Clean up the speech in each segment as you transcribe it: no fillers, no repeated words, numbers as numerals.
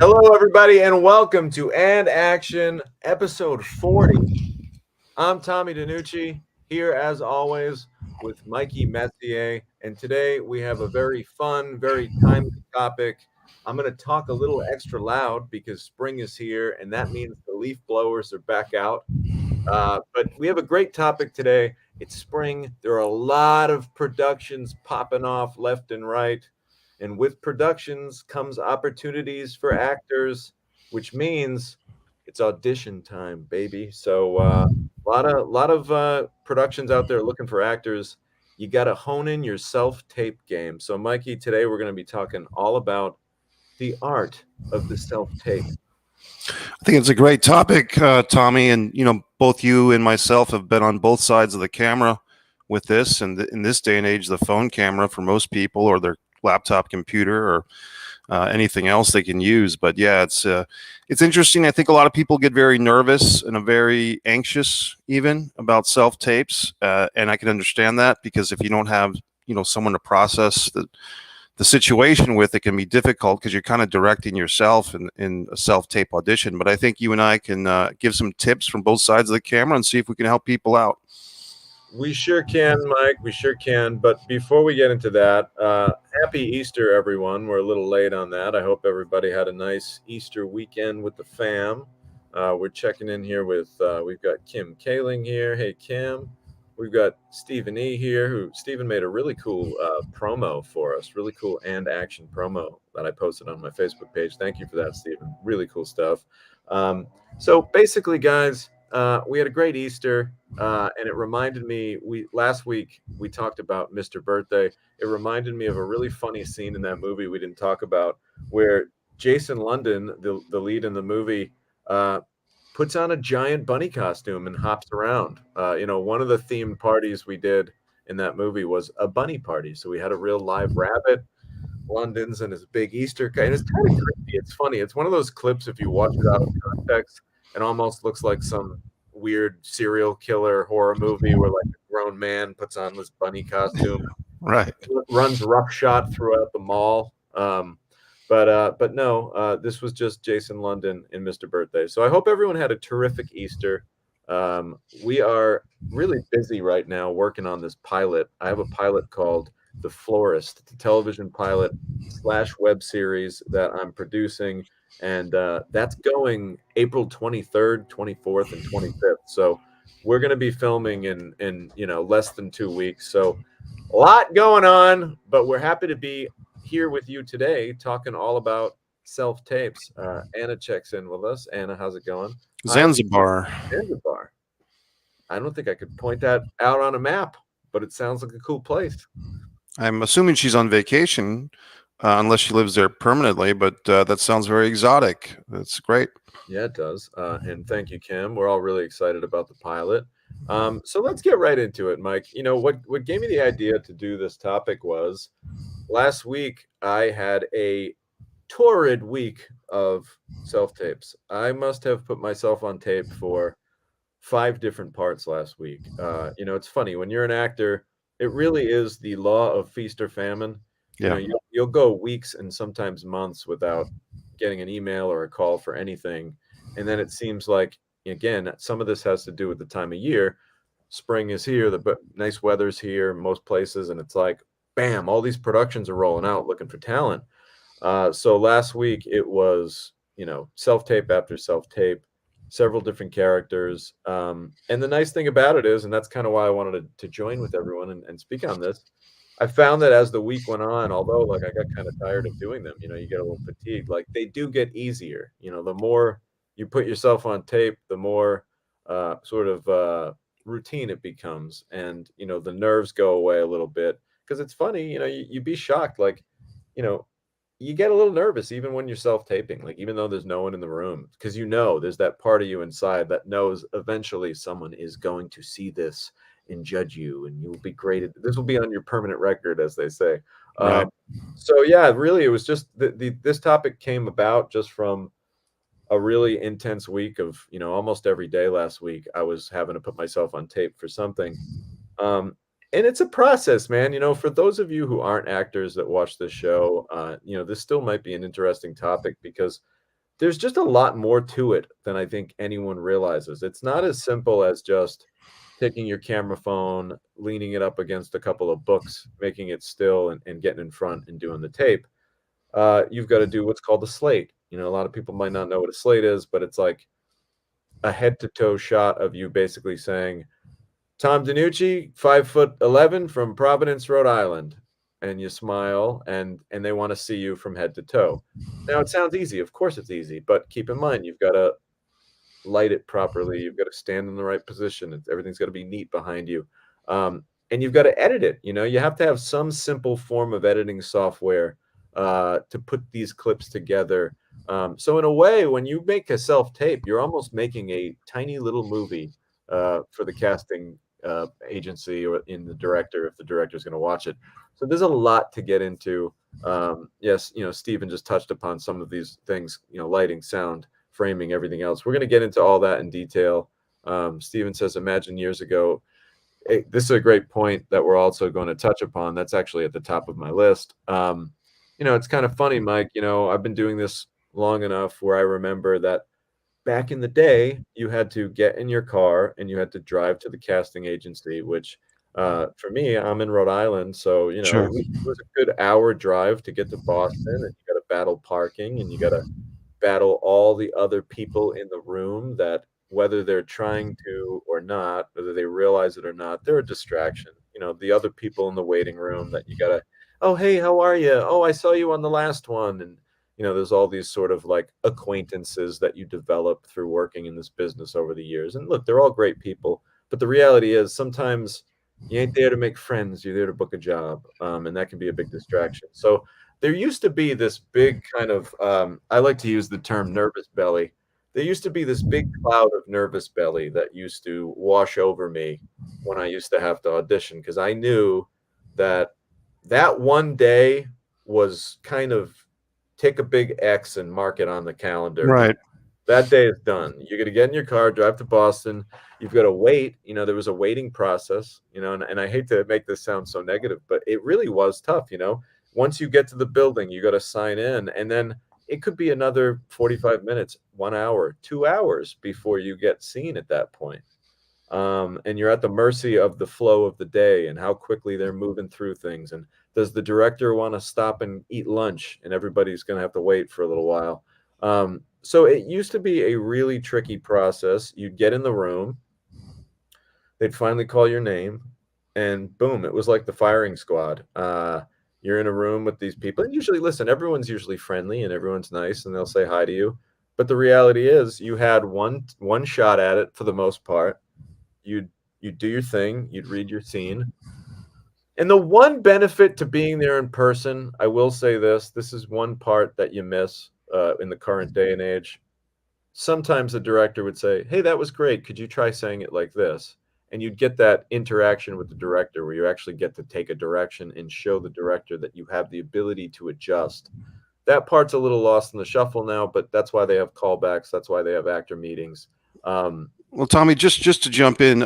Hello, everybody, and welcome to And Action, episode 40. I'm Tommy DiNucci, here as always with Mikey Messier, and today we have a very fun, very timely topic. I'm going to talk a little extra loud because spring is here, and that means the leaf blowers are back out. But we have a great topic today. It's spring. There are a lot of productions popping off left and right. And with productions comes opportunities for actors, which means it's audition time, baby. So a lot of productions out there looking for actors. You got to hone in your self-tape game. So, Mikey, today we're going to be talking all about the art of the self-tape. I think it's a great topic, Tommy. And both you and myself have been on both sides of the camera with this. And in this day and age, the phone camera for most people, or their laptop computer, or anything else they can use. But yeah, it's interesting. I think a lot of people get very nervous and very anxious, even about self tapes, and I can understand that because if you don't have someone to process the situation with, it can be difficult because you're kind of directing yourself in a self-tape audition. But I think you and I can give some tips from both sides of the camera and see if we can help people out. We sure can, Mike. We sure can. But before we get into that, happy Easter, everyone. We're a little late on that. I hope everybody had a nice Easter weekend with the fam. We're checking in here with, we've got Kim Kaling here. Hey, Kim. We've got Stephen E here, who Stephen made a really cool promo for us, really cool and action promo that I posted on my Facebook page. Thank you for that, Stephen. Really cool stuff. So basically, guys, we had a great Easter. And it reminded me, we last week we talked about Mr. Birthday. It reminded me of a really funny scene in that movie we didn't talk about, where Jason London, the lead in the movie, uh, puts on a giant bunny costume and hops around. One of the themed parties we did in that movie was a bunny party. So we had a real live rabbit, London's, and his big Easter kite. And it's kind of creepy. It's funny. It's one of those clips, if you watch it out of context, it almost looks like some weird serial killer horror movie where like a grown man puts on this bunny costume, Right. runs roughshod throughout the mall. But no, this was just Jason London and Mr. Birthday. So I hope everyone had a terrific Easter. We are really busy right now working on this pilot. I have a pilot called The Florist. It's a television pilot slash web series that I'm producing, and that's going April 23rd, 24th, and 25th. So we're going to be filming in less than 2 weeks. So a lot going on, but we're happy to be here with you today talking all about self tapes. Anna checks in with us. Anna, how's it going? Hi, Zanzibar. Zanzibar. I don't think I could point that out on a map, but it sounds like a cool place. I'm assuming she's on vacation, unless she lives there permanently. But that sounds very exotic. That's great. Yeah, it does. And thank you, Kim. We're all really excited about the pilot. So let's get right into it, Mike. What gave me the idea to do this topic was last week I had a torrid week of self tapes. I must have put myself on tape for 5 different parts last week. It's funny when you're an actor, it really is the law of feast or famine. Yeah. You'll go weeks and sometimes months without getting an email or a call for anything, and then it seems like, again, some of this has to do with the time of year. Spring is here, the nice weather's here most places, and it's like, bam, all these productions are rolling out looking for talent. So last week it was, self tape after self tape, several different characters. And the nice thing about it is, and that's kind of why I wanted to join with everyone and speak on this. I found that as the week went on, although like I got kind of tired of doing them, you get a little fatigued, like they do get easier. The more you put yourself on tape, the more sort of routine it becomes. And, the nerves go away a little bit because it's funny, you'd be shocked. Like, you know, you get a little nervous even when you're self-taping, like even though there's no one in the room, because there's that part of you inside that knows eventually someone is going to see this and judge you, and you'll be graded. This will be on your permanent record, as they say. Right. Um, so yeah, really, it was just this topic came about just from a really intense week of almost every day last week. I was having to put myself on tape for something. Um, and it's a process, man. For those of you who aren't actors that watch this show, this still might be an interesting topic because there's just a lot more to it than I think anyone realizes. It's not as simple as just taking your camera phone, leaning it up against a couple of books, making it still, and getting in front and doing the tape. You've got to do what's called a slate. You know, a lot of people might not know what a slate is, but it's like a head to toe shot of you basically saying, Tom DiNucci, 5'11" from Providence, Rhode Island. And you smile and they want to see you from head to toe. Now it sounds easy. Of course it's easy, but keep in mind you've got to light it properly. You've got to stand in the right position. Everything's got to be neat behind you. And you've got to edit it. You know, you have to have some simple form of editing software to put these clips together. So in a way, when you make a self tape, you're almost making a tiny little movie for the casting agency or in the director, if the director is going to watch it. So there's a lot to get into. Yes, you know, Stephen just touched upon some of these things, you know, lighting, sound, framing, everything else. We're going to get into all that in detail. Stephen says, imagine years ago. This is a great point that we're also going to touch upon. That's actually at the top of my list. You know, it's kind of funny, Mike. You know, I've been doing this long enough where I remember that back in the day, you had to get in your car and you had to drive to the casting agency, which for me, I'm in Rhode Island. So, you know, Sure. it was a good hour drive to get to Boston, and you got to battle parking and you got to battle all the other people in the room that whether they're trying to or not, whether they realize it or not, they're a distraction. You know, the other people in the waiting room that you gotta, oh hey, how are you? Oh, I saw you on the last one. And you know, there's all these sort of like acquaintances that you develop through working in this business over the years. And look, they're all great people, but the reality is sometimes you ain't there to make friends, you're there to book a job. And that can be a big distraction. So there used to be this big kind of I like to use the term nervous belly. There used to be this big cloud of nervous belly that used to wash over me when I used to have to audition because I knew that that one day was kind of take a big X and mark it on the calendar because Right. that day is done. You're gonna get in your car, drive to Boston. You've got to wait. You know, there was a waiting process, you know, and I hate to make this sound so negative, but it really was tough, you know. Once you get to the building, you got to sign in, and then it could be another 45 minutes, 1 hour, 2 hours before you get seen at that point. And you're at the mercy of the flow of the day and how quickly they're moving through things. And does the director want to stop and eat lunch? And everybody's going to have to wait for a little while. So it used to be a really tricky process. You'd get in the room, they'd finally call your name, and boom, it was like the firing squad. You're in a room with these people, and usually, listen, everyone's usually friendly and everyone's nice, and they'll say hi to you. But the reality is, you had one shot at it for the most part. You'd do your thing, you'd read your scene. And the one benefit to being there in person, I will say this is one part that you miss in the current day and age. Sometimes the director would say, "Hey, that was great. Could you try saying it like this?" And you'd get that interaction with the director where you actually get to take a direction and show the director that you have the ability to adjust. That part's a little lost in the shuffle now, but that's why they have callbacks. That's why they have actor meetings. Well, Tommy, just to jump in,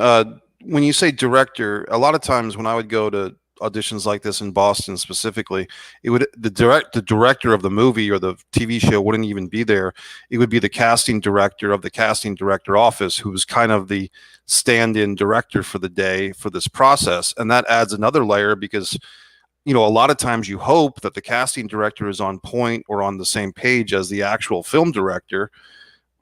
when you say director, a lot of times when I would go to auditions like this in Boston specifically, it would the director of the movie or the TV show wouldn't even be there. It would be the casting director of the casting director office, who was kind of the stand-in director for the day for this process, and that adds another layer because you know a lot of times you hope that the casting director is on point or on the same page as the actual film director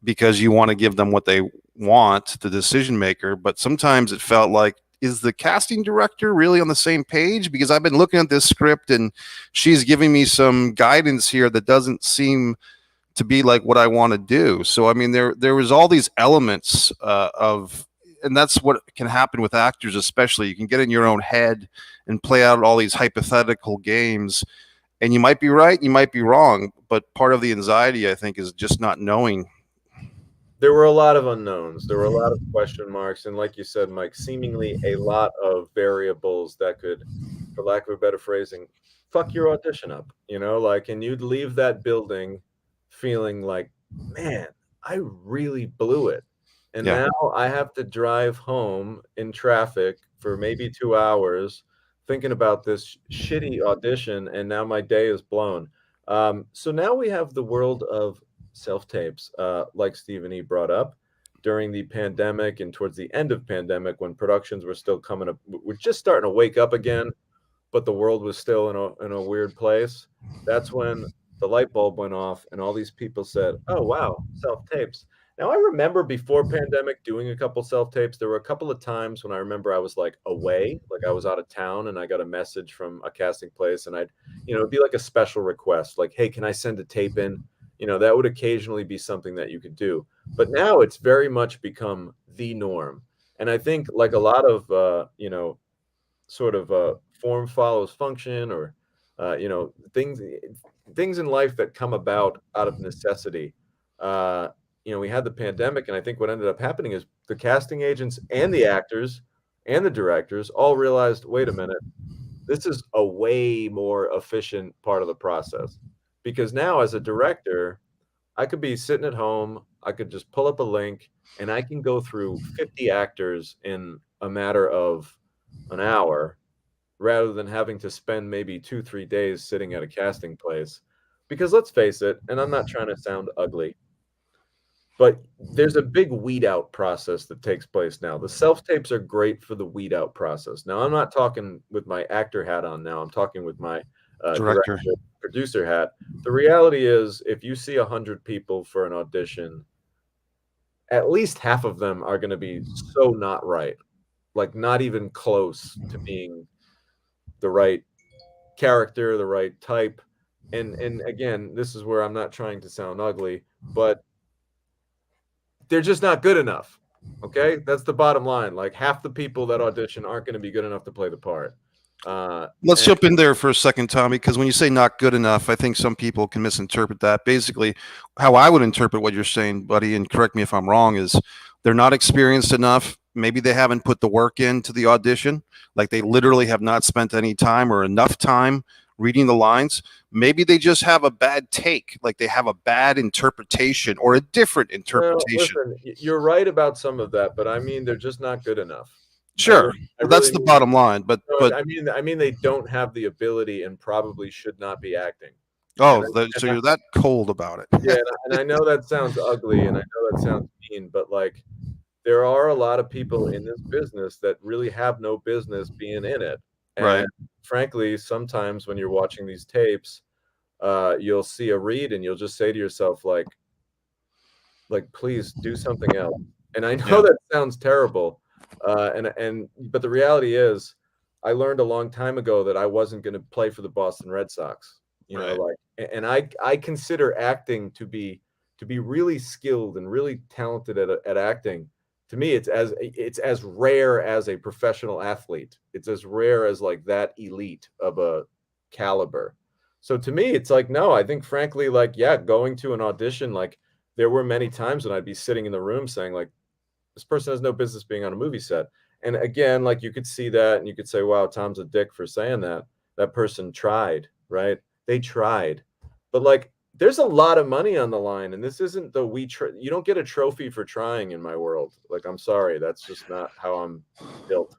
because you want to give them what they want, the decision maker. But sometimes it felt like, is the casting director really on the same page? Because I've been looking at this script and she's giving me some guidance here that doesn't seem to be like what I want to do. So I mean, there was all these elements of, and that's what can happen with actors, especially. You can get in your own head and play out all these hypothetical games, and you might be right, you might be wrong. But part of the anxiety, I think, is just not knowing. There were a lot of unknowns. There were a lot of question marks, and like you said, Mike, seemingly a lot of variables that could, for lack of a better phrasing, fuck your audition up. You know, like, and you'd leave that building feeling like, man, I really blew it. And Yeah. now I have to drive home in traffic for maybe 2 hours thinking about this shitty audition, and now my day is blown. So now we have the world of self-tapes, like Stephen E brought up, during the pandemic and towards the end of pandemic, when productions were still coming up, we're just starting to wake up again, but the world was still in a weird place. That's when the light bulb went off and all these people said, "Oh wow, self-tapes." Now I remember before pandemic doing a couple self-tapes. There were a couple of times when I remember I was like away, like I was out of town and I got a message from a casting place and I'd, it'd be like a special request, like, "Hey, can I send a tape in?" That would occasionally be something that you could do. But now it's very much become the norm. And I think like a lot of sort of form follows function, or things in life that come about out of necessity. We had the pandemic, and I think what ended up happening is the casting agents and the actors and the directors all realized, wait a minute, this is a way more efficient part of the process. Because now, as a director, I could be sitting at home, I could just pull up a link, and I can go through 50 actors in a matter of an hour, rather than having to spend maybe 2, 3 days sitting at a casting place. Because let's face it, and I'm not trying to sound ugly, but there's a big weed out process that takes place now. The self tapes are great for the weed out process. Now, I'm not talking with my actor hat on now. I'm talking with my Director. director, producer hat. The reality is, if you see 100 people for an audition, at least half of them are going to be so not right, like not even close to being the right character, the right type. And again, this is where I'm not trying to sound ugly, but they're just not good enough. Okay? That's the bottom line. Like half the people that audition aren't going to be good enough to play the part. Let's And jump in there for a second, Tommy, because when you say not good enough, I think some people can misinterpret that. Basically, how I would interpret what you're saying, buddy, and correct me if I'm wrong, is they're not experienced enough. Maybe they haven't put the work into the audition. Like they literally have not spent any time or enough time reading the lines. Maybe they just have a bad take, like they have a bad interpretation or a different well, interpretation. listen, you're right about some of that, but I mean they're just not good enough. I Sure, really, I well, that's really the mean bottom line. But no, but I mean they don't have the ability and probably should not be acting. And oh, I, so and I you're that cold about yeah, it. and I know that sounds ugly and I know that sounds mean, but like there are a lot of people in this business that really have no business being in it. And Right. frankly, sometimes when you're watching these tapes, you'll see a read and you'll just say to yourself, like, please do something else. And I know Yeah. that sounds terrible. But the reality is I learned a long time ago that I wasn't going to play for the Boston Red Sox, Right. and I consider acting to be really skilled and really talented at acting. To me, it's as rare as a professional athlete. It's as rare as like that elite of a caliber. So to me, it's like, no, I think frankly, like, yeah, going to an audition, like there were many times when I'd be sitting in the room saying, like, this person has no business being on a movie set. And again, like you could see that and you could say, wow, Tom's a dick for saying that. That person tried, right? They tried. But like there's a lot of money on the line, and this isn't the you don't get a trophy for trying in my world. Like, I'm sorry, that's just not how I'm built.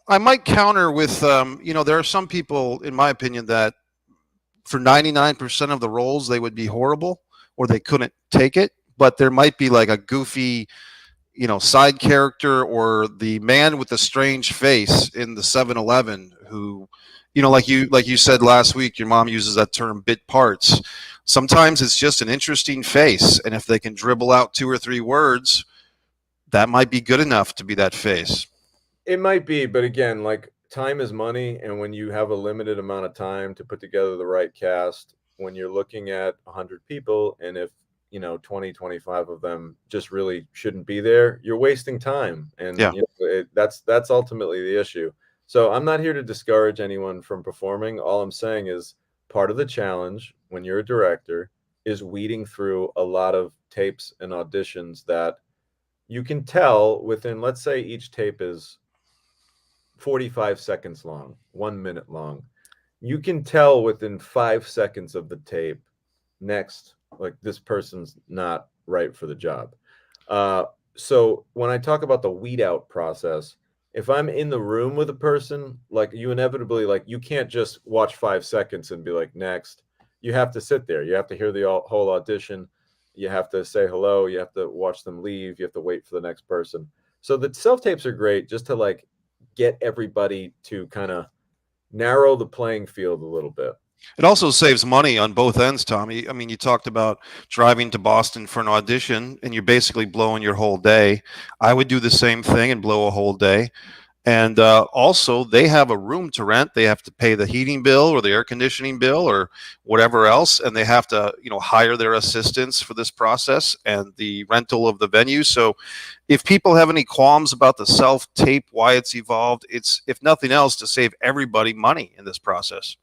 I might counter with, there are some people, in my opinion, that for 99% of the roles, they would be horrible or they couldn't take it. But there might be like a goofy, side character or the man with the strange face in the 7-Eleven who, like you said last week, your mom uses that term bit parts. Sometimes it's just an interesting face. And if they can dribble out 2 or 3 words, that might be good enough to be that face. It might be, but again, like time is money, and when you have a limited amount of time to put together the right cast, when you're looking at 100 people, and if 20, 25 of them just really shouldn't be there, you're wasting time, and Yeah. that's ultimately the issue. So I'm not here to discourage anyone from performing. All I'm saying is part of the challenge when you're a director is weeding through a lot of tapes and auditions that you can tell within, let's say each tape is 45 seconds long, 1 minute long. You can tell within 5 seconds of the tape, next, like this person's not right for the job. So when I talk about the weed out process, if I'm in the room with a person, like you inevitably, like you can't just watch 5 seconds and be like, next. You have to sit there. You have to hear the whole audition. You have to say hello. You have to watch them leave. You have to wait for the next person. So the self tapes are great just to like get everybody to kind of narrow the playing field a little bit. It also saves money on both ends, Tommy. I mean, you talked about driving to Boston for an audition, and you're basically blowing your whole day. I would do the same thing and blow a whole day. And also, they have a room to rent. They have to pay the heating bill or the air conditioning bill or whatever else, and they have to, hire their assistants for this process and the rental of the venue. So, if people have any qualms about the self tape, why it's evolved, it's if nothing else to save everybody money in this process.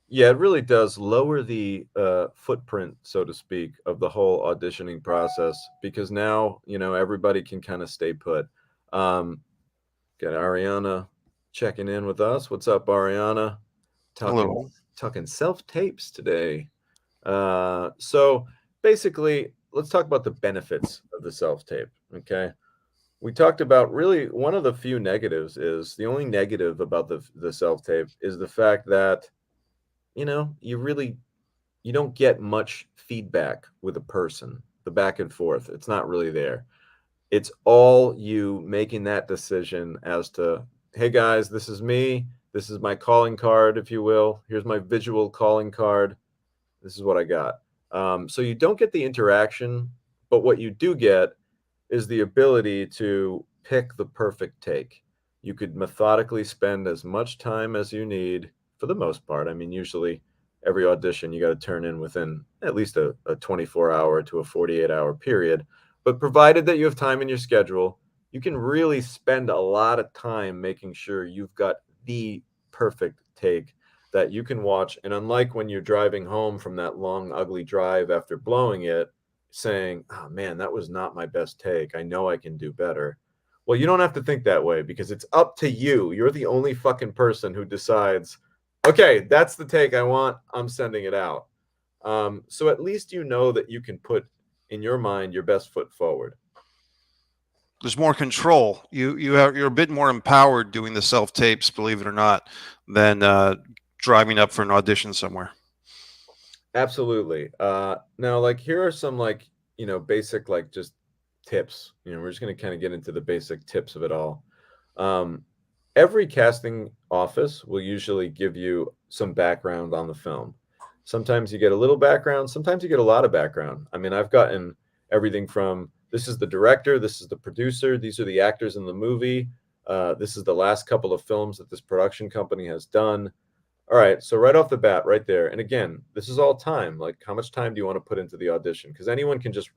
Yeah, it really does lower the footprint, so to speak, of the whole auditioning process because now, everybody can kind of stay put. Um, Got Ariana checking in with us. What's up, Ariana? Talking Hello. talking self tapes today. So basically, let's talk about the benefits of the self tape. Okay, we talked about really one of the few negatives is the only negative about the self tape is the fact that you don't get much feedback with a person. The back and forth, it's not really there. It's all you making that decision as to, hey guys, this is me. This is my calling card, if you will. Here's my visual calling card. This is what I got. So you don't get the interaction, but what you do get is the ability to pick the perfect take. You could methodically spend as much time as you need for the most part. I mean, usually every audition you got to turn in within at least a 24-hour to a 48-hour period. But provided that you have time in your schedule, you can really spend a lot of time making sure you've got the perfect take that you can watch. And unlike when you're driving home from that long, ugly drive after blowing it, saying, "Oh man, that was not my best take. I know I can do better." Well, you don't have to think that way because it's up to you. You're the only fucking person who decides, okay, that's the take I want. I'm sending it out. So at least you know that you can put in your mind your best foot forward. There's more control. You're a bit more empowered doing the self tapes, believe it or not, than driving up for an audition somewhere. Absolutely. Now, like, here are some like basic like just tips. We're just going to kind of get into the basic tips of it all. Um, every casting office will usually give you some background on the film. Sometimes you get a little background, sometimes you get a lot of background. I mean, I've gotten everything from this is the director, this is the producer, these are the actors in the movie, this is the last couple of films that this production company has done. All right, so right off the bat, right there, and again, this is all time. Like, how much time do you want to put into the audition? Because anyone can just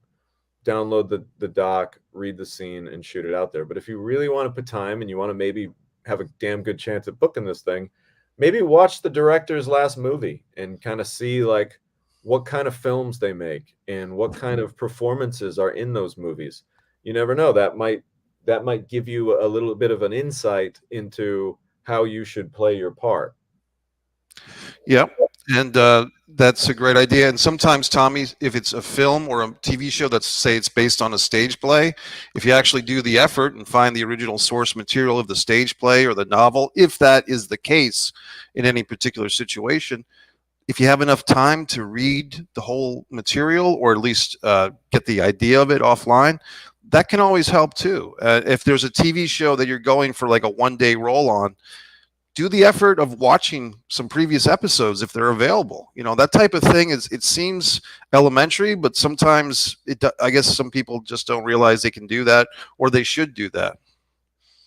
download the doc, read the scene, and shoot it out there. But if you really want to put time and you want to maybe have a damn good chance at booking this thing, maybe watch the director's last movie and kind of see like what kind of films they make and what kind of performances are in those movies. You never know. That might give you a little bit of an insight into how you should play your part. Yep. And that's a great idea. And sometimes, Tommy, if it's a film or a TV show that's, say, it's based on a stage play, if you actually do the effort and find the original source material of the stage play or the novel, if that is the case in any particular situation, if you have enough time to read the whole material or at least get the idea of it offline, that can always help too. If there's a TV show that you're going for like a 1 day roll on, do the effort of watching some previous episodes if they're available. That type of thing it seems elementary, but sometimes I guess some people just don't realize they can do that or they should do that.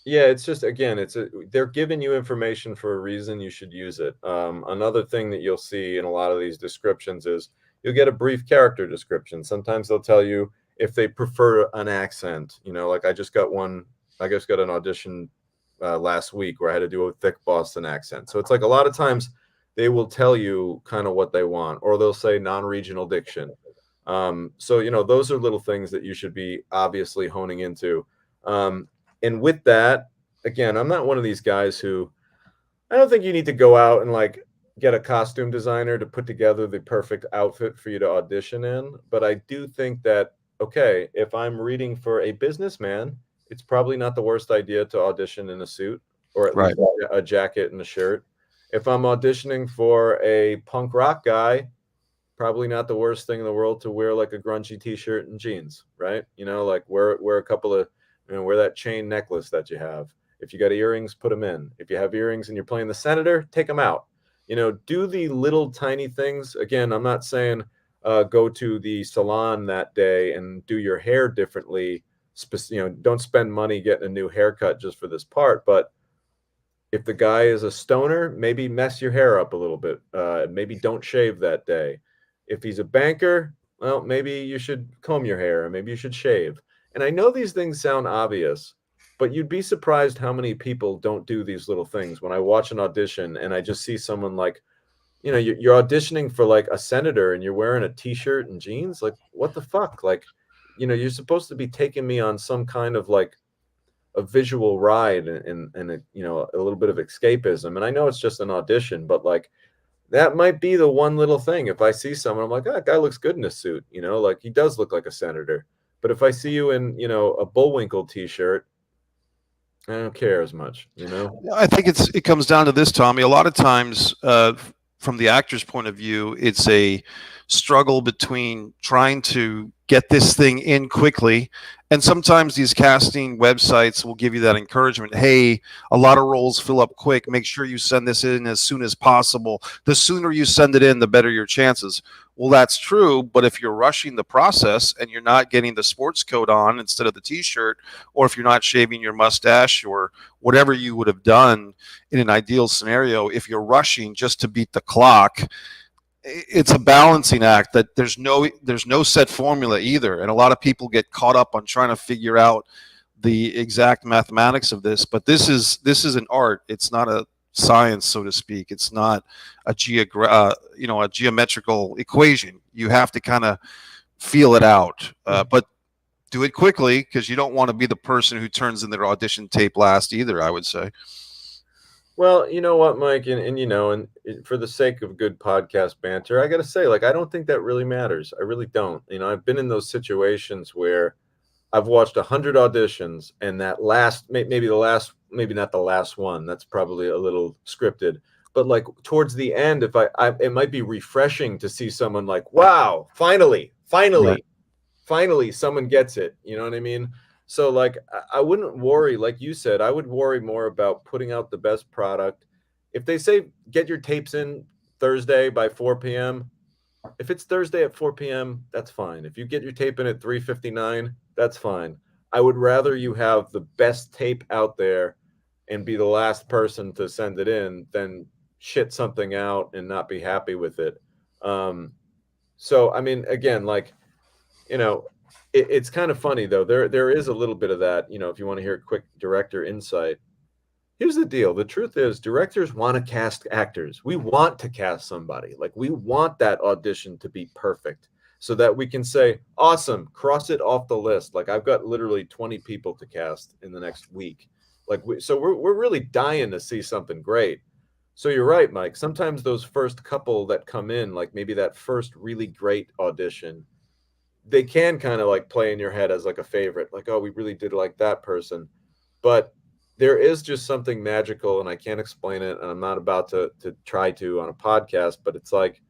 Yeah, it's just again, they're giving you information for a reason. You should use it. Another thing that you'll see in a lot of these descriptions is you'll get a brief character description. Sometimes they'll tell you if they prefer an accent. Like I just got one. I just got an audition last week where I had to do a thick Boston accent. So it's like a lot of times they will tell you kind of what they want, or they'll say non-regional diction. So those are little things that you should be obviously honing into. And with that, again, I'm not one of these guys who I don't think you need to go out and like get a costume designer to put together the perfect outfit for you to audition in. But I do think that, okay, if I'm reading for a businessman, it's probably not the worst idea to audition in a suit or at Right. least a jacket and a shirt. If I'm auditioning for a punk rock guy, probably not the worst thing in the world to wear like a grungy t-shirt and jeans, right? Like wear a couple of, wear that chain necklace that you have. If you got earrings, put them in. If you have earrings and you're playing the senator, take them out. Do the little tiny things. Again, I'm not saying go to the salon that day and do your hair differently. Don't spend money getting a new haircut just for this part. But if the guy is a stoner, maybe mess your hair up a little bit. Maybe don't shave that day. If he's a banker, well, maybe you should comb your hair, or maybe you should shave. And I know these things sound obvious, but you'd be surprised how many people don't do these little things. When I watch an audition and I just see someone like, you're auditioning for like a senator and you're wearing a t-shirt and jeans, like what the fuck? Like, you're supposed to be taking me on some kind of like a visual ride and a little bit of escapism. And I know it's just an audition, but like that might be the one little thing. If I see someone, I'm like, oh, that guy looks good in a suit, like he does look like a senator. But if I see you in, a Bullwinkle t-shirt, I don't care as much. I think it comes down to this, Tommy. A lot of times, from the actor's point of view, it's a struggle between trying to get this thing in quickly. And sometimes these casting websites will give you that encouragement. Hey, a lot of roles fill up quick. Make sure you send this in as soon as possible. The sooner you send it in, the better your chances. Well, that's true. But if you're rushing the process and you're not getting the sports coat on instead of the t-shirt, or if you're not shaving your mustache or whatever you would have done in an ideal scenario, if you're rushing just to beat the clock, it's a balancing act that there's no set formula either. And a lot of people get caught up on trying to figure out the exact mathematics of this, but this is an art. It's not a science, so to speak. It's not a a geometrical equation. You have to kind of feel it out, but do it quickly, because you don't want to be the person who turns in their audition tape last either, I would say. Well, you know what, Mike, and for the sake of good podcast banter, I got to say, like, I don't think that really matters. I really don't. I've been in those situations where I've watched 100 auditions, and that maybe not the last one. That's probably a little scripted. But like towards the end, if it might be refreshing to see someone like, wow, finally, Right. someone gets it. You know what I mean? So like I wouldn't worry, like you said, I would worry more about putting out the best product. If they say get your tapes in Thursday by 4 p.m., if it's Thursday at 4 p.m., that's fine. If you get your tape in at 3:59, that's fine. I would rather you have the best tape out there and be the last person to send it in than shit something out and not be happy with it. So I mean, again, like, it's kind of funny though. There is a little bit of that. If you want to hear a quick director insight, here's the deal. The truth is, directors want to cast actors. We want to cast somebody. Like, we want that audition to be perfect so that we can say, awesome, cross it off the list. Like, I've got literally 20 people to cast in the next week. Like, we're really dying to see something great. So you're right, Mike. Sometimes those first couple that come in, like maybe that first really great audition, they can kind of like play in your head as like a favorite. Like, oh, we really did like that person. But there is just something magical, and I can't explain it, and I'm not about to try to on a podcast, but it's like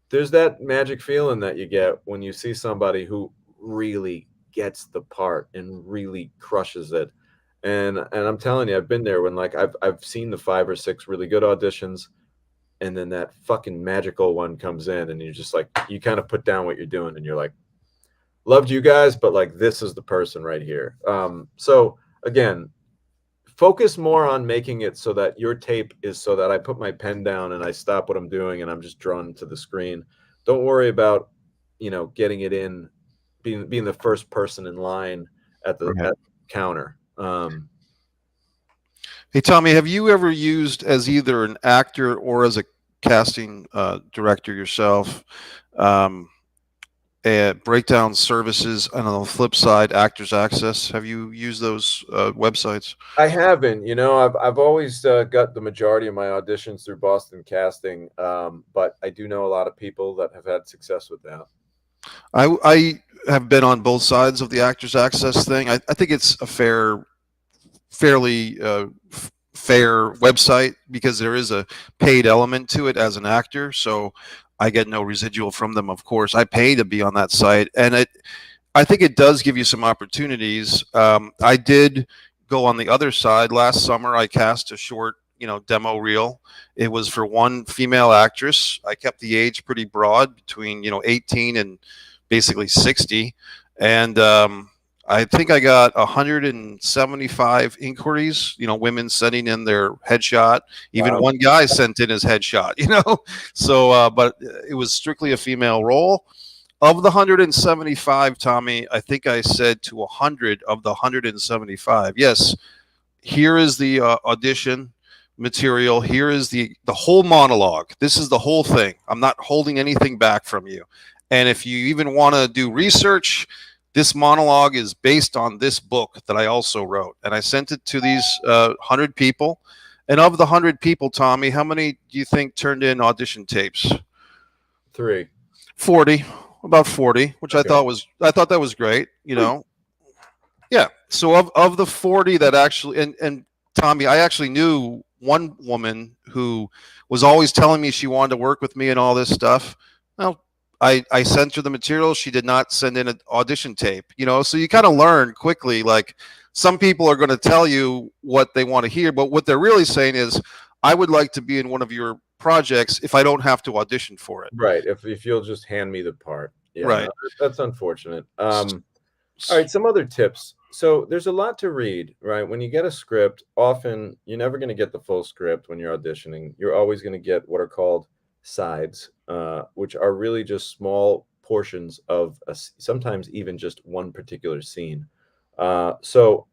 there's that magic feeling that you get when you see somebody who really gets the part and really crushes it. And I'm telling you, I've been there when like I've seen the 5 or 6 really good auditions, and then that fucking magical one comes in, and you're just like, you kind of put down what you're doing, and you're like, loved you guys, but like this is the person right here. So again, focus more on making it so that your tape is so that I put my pen down and I stop what I'm doing and I'm just drawn to the screen. Don't worry about, getting it in, being the first person in line at the Right. counter. Hey, Tommy, have you ever used, as either an actor or as a casting director yourself, breakdown services, and on the flip side, Actors Access? Have you used those websites? I haven't, I've always got the majority of my auditions through Boston Casting, but I do know a lot of people that have had success with that. I have been on both sides of the Actors Access thing. I think it's a fairly fair website, because there is a paid element to it as an actor. So I get no residual from them, of course. I pay to be on that site, and I think it does give you some opportunities. I did go on the other side last summer. I cast a short, demo reel. It was for one female actress. I kept the age pretty broad, between 18 and basically 60, and I think I got 175 inquiries. Women sending in their headshot. Even Wow. one guy sent in his headshot. So, but it was strictly a female role. Of the 175, Tommy, I think I said to 100 of the 175, yes, here is the audition material. Here is the whole monologue. This is the whole thing. I'm not holding anything back from you. And if you even want to do research, this monologue is based on this book that I also wrote. And I sent it to these 100 people. And of the 100 people, Tommy, how many do you think turned in audition tapes? 3. 40, about 40, which Okay. I thought that was great, Yeah. So of the 40 that actually, and Tommy, I actually knew one woman who was always telling me she wanted to work with me and all this stuff. Well, I sent her the material. She did not send in an audition tape, so you kind of learn quickly, like, some people are going to tell you what they want to hear, but what they're really saying is, I would like to be in one of your projects if I don't have to audition for it. Right. If you'll just hand me the part. Yeah, Right. no, that's unfortunate. All right, some other tips. So there's a lot to read, right? When you get a script, often you're never going to get the full script when you're auditioning. You're always going to get what are called sides, which are really just small portions of sometimes even just one particular scene. So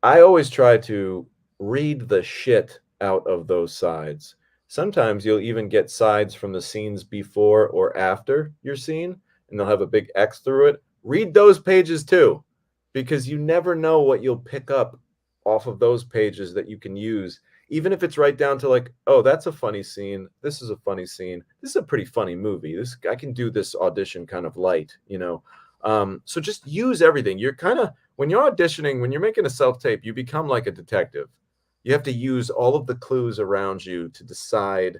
I always try to read the shit out of those sides. Sometimes you'll even get sides from the scenes before or after your scene, and they'll have a big X through it. Read those pages too, because you never know what you'll pick up off of those pages that you can use, even if it's right down to like, oh, that's a funny scene. This is a funny scene. This is a pretty funny movie. This I can do this audition kind of light. So just use everything. You're kind of when you're auditioning, when you're making a self tape, you become like a detective. You have to use all of the clues around you to decide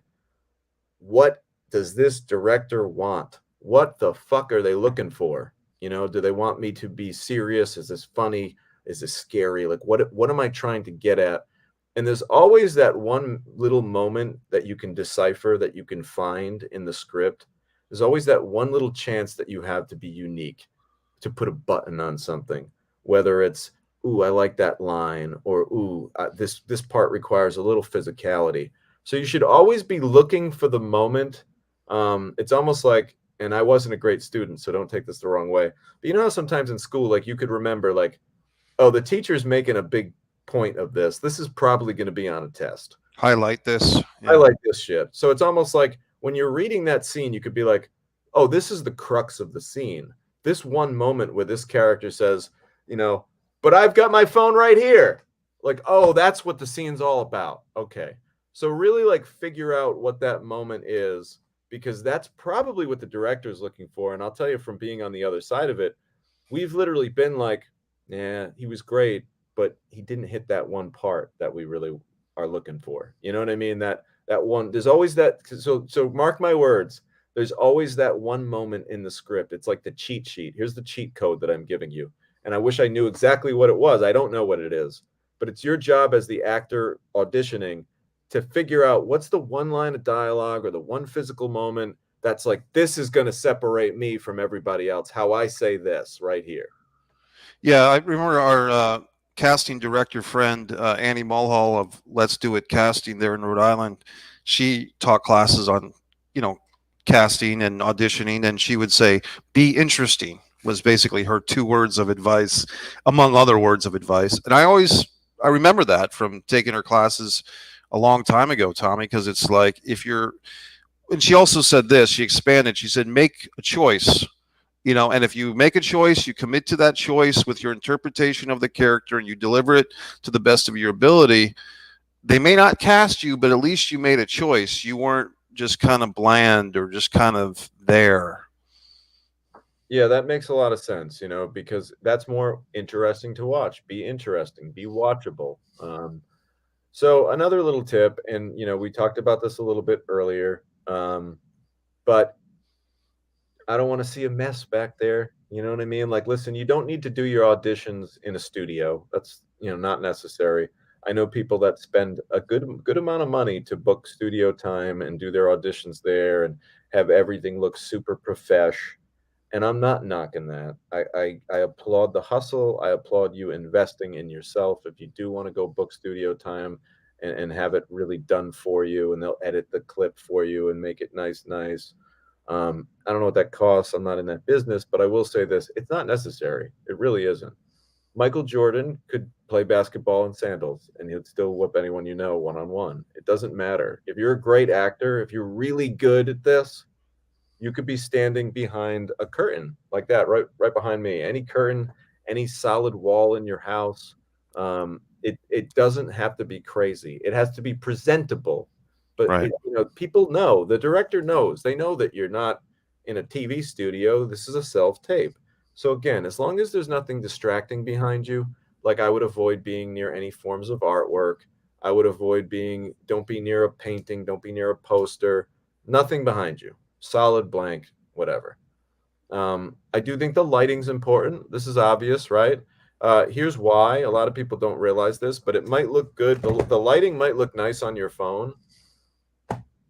what does this director want? What the fuck are they looking for? Do they want me to be serious? Is this funny? Is this scary? Like what am I trying to get at? And there's always that one little moment that you can decipher, that you can find in the script. There's always that one little chance that you have to be unique, to put a button on something, whether it's, ooh, I like that line, or ooh, this part requires a little physicality. So you should always be looking for the moment. It's almost like, and I wasn't a great student, so don't take this the wrong way. But you know how sometimes in school, like you could remember, like, oh, the teacher's making a big point of this. This is probably going to be on a test. Highlight this. I Yeah. like this shit. So it's almost like when you're reading that scene, you could be like, oh, this is the crux of the scene. This one moment where this character says, you know, but I've got my phone right here. Like, oh, that's what the scene's all about. Okay. So really like figure out what that moment is, because that's probably what the director is looking for. And I'll tell you, from being on the other side of it, we've literally been like, yeah, he was great, but he didn't hit that one part that we really are looking for. You know what I mean? That one, there's always that. So mark my words, there's always that one moment in the script. It's like the cheat sheet. Here's the cheat code that I'm giving you, and I wish I knew exactly what it was. I don't know what it is, but it's your job as the actor auditioning to figure out what's the one line of dialogue or the one physical moment that's like, this is going to separate me from everybody else, how I say this right here. Yeah, I remember our casting director friend, Annie Mulhall of Let's Do It Casting there in Rhode Island. She taught classes on, you know, casting and auditioning, and she would say, "Be interesting," was basically her 2 words of advice, among other words of advice. And I remember that from taking her classes a long time ago, Tommy, because it's like, if you're, and she also said this, she expanded, she said, make a choice, and if you make a choice, you commit to that choice with your interpretation of the character, and you deliver it to the best of your ability. They may not cast you, but at least you made a choice. You weren't just kind of bland or just kind of there. Yeah, that makes a lot of sense, because that's more interesting to watch. Be interesting, be watchable. Another little tip, and we talked about this a little bit earlier, but I don't want to see a mess back there. You know what I mean? Like, listen, you don't need to do your auditions in a studio. That's, not necessary. I know people that spend a good amount of money to book studio time and do their auditions there and have everything look super profesh. And I'm not knocking that. I applaud the hustle. I applaud you investing in yourself. If you do want to go book studio time and have it really done for you, and they'll edit the clip for you and make it nice. I don't know what that costs. I'm not in that business, but I will say this: it's not necessary. It really isn't. Michael Jordan could play basketball in sandals, and he'd still whip anyone one on one. It doesn't matter. If you're a great actor, if you're really good at this, you could be standing behind a curtain like that, right behind me. Any curtain, any solid wall in your house. It doesn't have to be crazy. It has to be presentable. But Right. people know. The director knows. They know that you're not in a TV studio. This is a self tape. So again, as long as there's nothing distracting behind you, like I would avoid being near any forms of artwork. I would avoid being. Don't be near a painting. Don't be near a poster. Nothing behind you, solid blank, whatever. I do think the lighting's important. This is obvious, right? Here's why. A lot of people don't realize this, but it might look good. The lighting might look nice on your phone,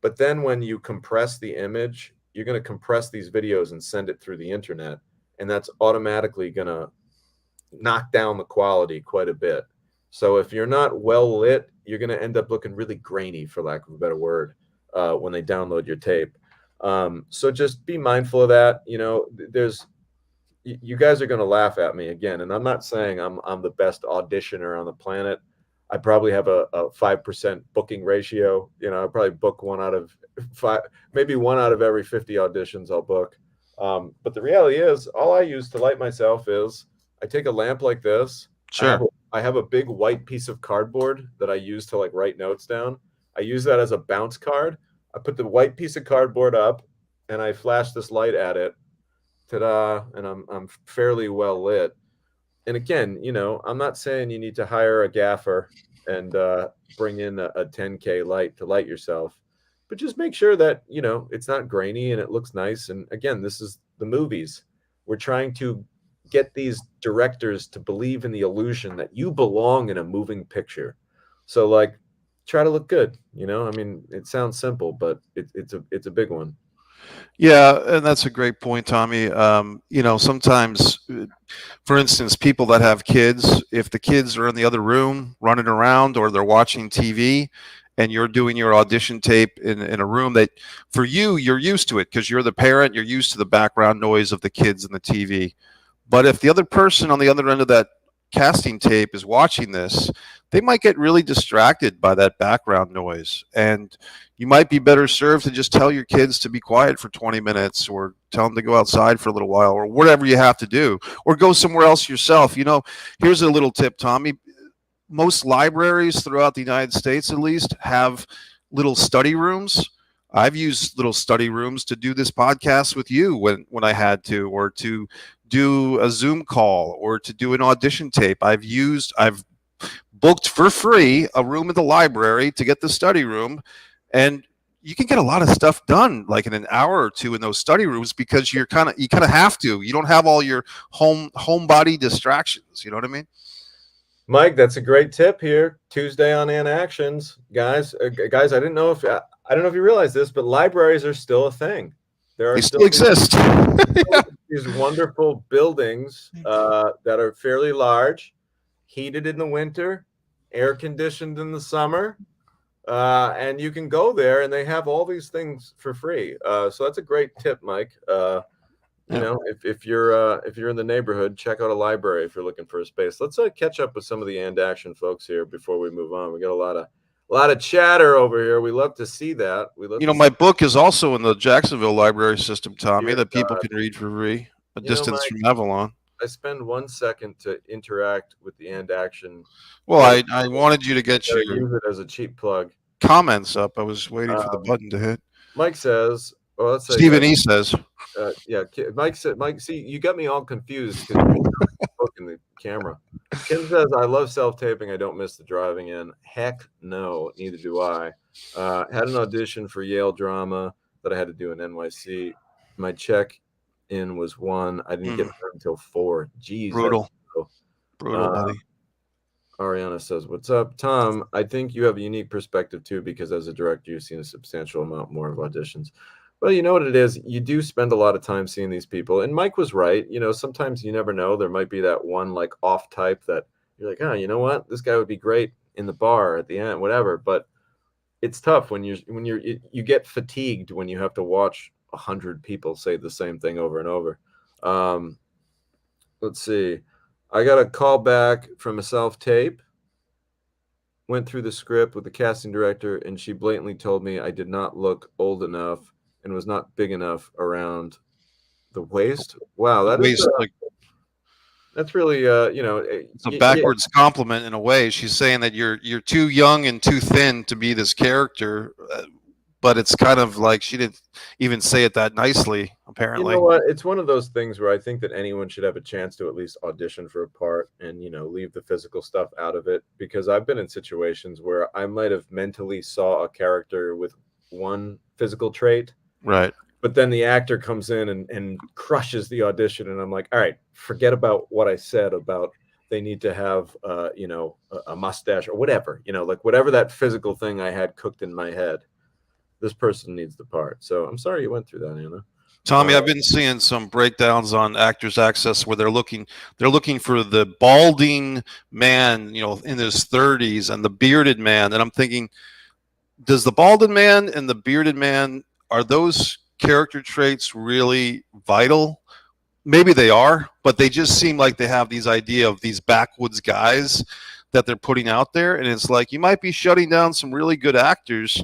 but then when you compress the image, you're going to compress these videos and send it through the internet, and that's automatically going to knock down the quality quite a bit. So if you're not well lit, you're going to end up looking really grainy, for lack of a better word, when they download your tape. So just be mindful of that. You guys are going to laugh at me again, and I'm not saying I'm the best auditioner on the planet. I probably have a 5% booking ratio. I probably book one out of five, maybe one out of every 50 auditions I'll book. But the reality is, all I use to light myself is I take a lamp like this. Sure. I have a big white piece of cardboard that I use to like write notes down. I use that as a bounce card. I put the white piece of cardboard up and I flash this light at it. Ta-da! And I'm fairly well lit. And again, I'm not saying you need to hire a gaffer and bring in a 10K light to light yourself, but just make sure that it's not grainy and it looks nice. And again, this is the movies. We're trying to get these directors to believe in the illusion that you belong in a moving picture. So like, try to look good. I mean, it sounds simple, but it's a big one. Yeah, and that's a great point, Tommy. Sometimes, for instance, people that have kids, if the kids are in the other room running around or they're watching TV and you're doing your audition tape in a room that for you, you're used to it because you're the parent, you're used to the background noise of the kids and the TV. But if the other person on the other end of that casting tape is watching this, they might get really distracted by that background noise. And you might be better served to just tell your kids to be quiet for 20 minutes or tell them to go outside for a little while or whatever you have to do or go somewhere else yourself. Here's a little tip, Tommy. Most libraries throughout the United States, at least, have little study rooms. I've used little study rooms to do this podcast with you when I had to, or to do a Zoom call, or to do an audition tape. I've booked for free a room at the library to get the study room, and you can get a lot of stuff done like in an hour or two in those study rooms because you kind of have to. You don't have all your homebody distractions. You know what I mean? Mike, that's a great tip here. Tuesday on In Actions, guys. Guys, I don't know if you realize this, but libraries are still a thing. There are They still exist. these wonderful buildings that are fairly large, heated in the winter, air conditioned in the summer, and you can go there and they have all these things for free. So that's a great tip, Mike. If you're in the neighborhood, check out a library if you're looking for a space. Let's catch up with some of the And Action folks here before we move on. We got a lot of chatter over here. We love to see that. My book is also in the Jacksonville library system, Tommy, that people God. can read for free, a distance Mike, from Avalon. I spend 1 second to interact with the And Action. Well, I wanted you to get your use it as a cheap plug. Comments up. I was waiting for the button to hit. Mike says, well, let's say Stephen E says. Yeah, Mike said, Mike, see, you got me all confused because you're booking the camera. Kim says, I love self-taping. I don't miss the driving in. Heck no, neither do I. Had an audition for Yale drama that I had to do in NYC. My check in was 1. I didn't get Mm, home until 4. Jeez, that's brutal, slow. brutal, Uh, buddy. Ariana says, "What's up, Tom? I think you have a unique perspective too, because as a director, you've seen a substantial amount more of auditions. Well, you know what it is. You do spend a lot of time seeing these people, and Mike was right. You know, sometimes you never know. There might be that one like off type that you're like, oh, you know what, this guy would be great in the bar at the end, whatever. But it's tough when you get fatigued when you have to watch 100 people say the same thing over and over. Um, let's see. I got a call back from a self tape. Went through the script with the casting director, and she blatantly told me I did not look old enough and was not big enough around the waist. Wow, The that is waste, like, that's really it's a backwards compliment in a way. She's saying that you're too young and too thin to be this character, but it's kind of like she didn't even say it that nicely, You know apparently. what? It's one of those things where I think that anyone should have a chance to at least audition for a part and, leave the physical stuff out of it. Because I've been in situations where I might have mentally saw a character with one physical trait, Right. but then the actor comes in and crushes the audition. And I'm like, all right, forget about what I said about they need to have, a mustache or whatever, like whatever that physical thing I had cooked in my head. This person needs the part. So I'm sorry you went through that, Anna. Tommy, I've been seeing some breakdowns on Actors Access where they're looking for the balding man, in his 30s and the bearded man. And I'm thinking, does the balding man and the bearded man, are those character traits really vital? Maybe they are, but they just seem like they have these idea of these backwoods guys that they're putting out there, and it's like you might be shutting down some really good actors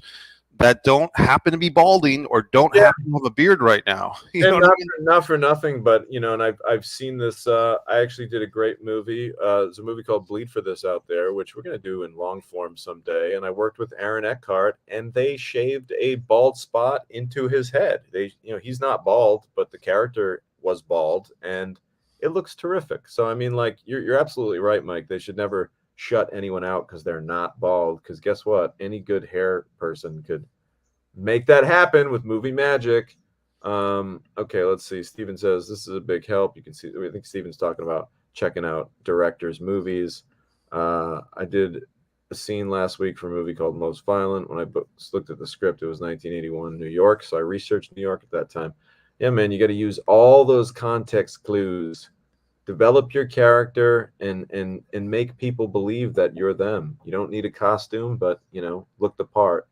that don't happen to be balding or don't Yeah, happen to have a beard right now. You know and what I mean? not for nothing, but and I've seen this. I actually did a great movie. There's a movie called Bleed for This out there, which we're gonna do in long form someday. And I worked with Aaron Eckhart, and they shaved a bald spot into his head. He's not bald, but the character was bald, and it looks terrific. So I mean, like you're absolutely right, Mike. They should never shut anyone out because they're not bald. Because guess what? Any good hair person could make that happen with movie magic. Okay, let's see. Steven says this is a big help. You can see, I think Steven's talking about checking out directors' movies. I did a scene last week for a movie called Most Violent. When I looked at the script, it was 1981 New York, so I researched New York at that time. Yeah, man, you got to use all those context clues, develop your character, and make people believe that you're them. You don't need a costume, but look the part.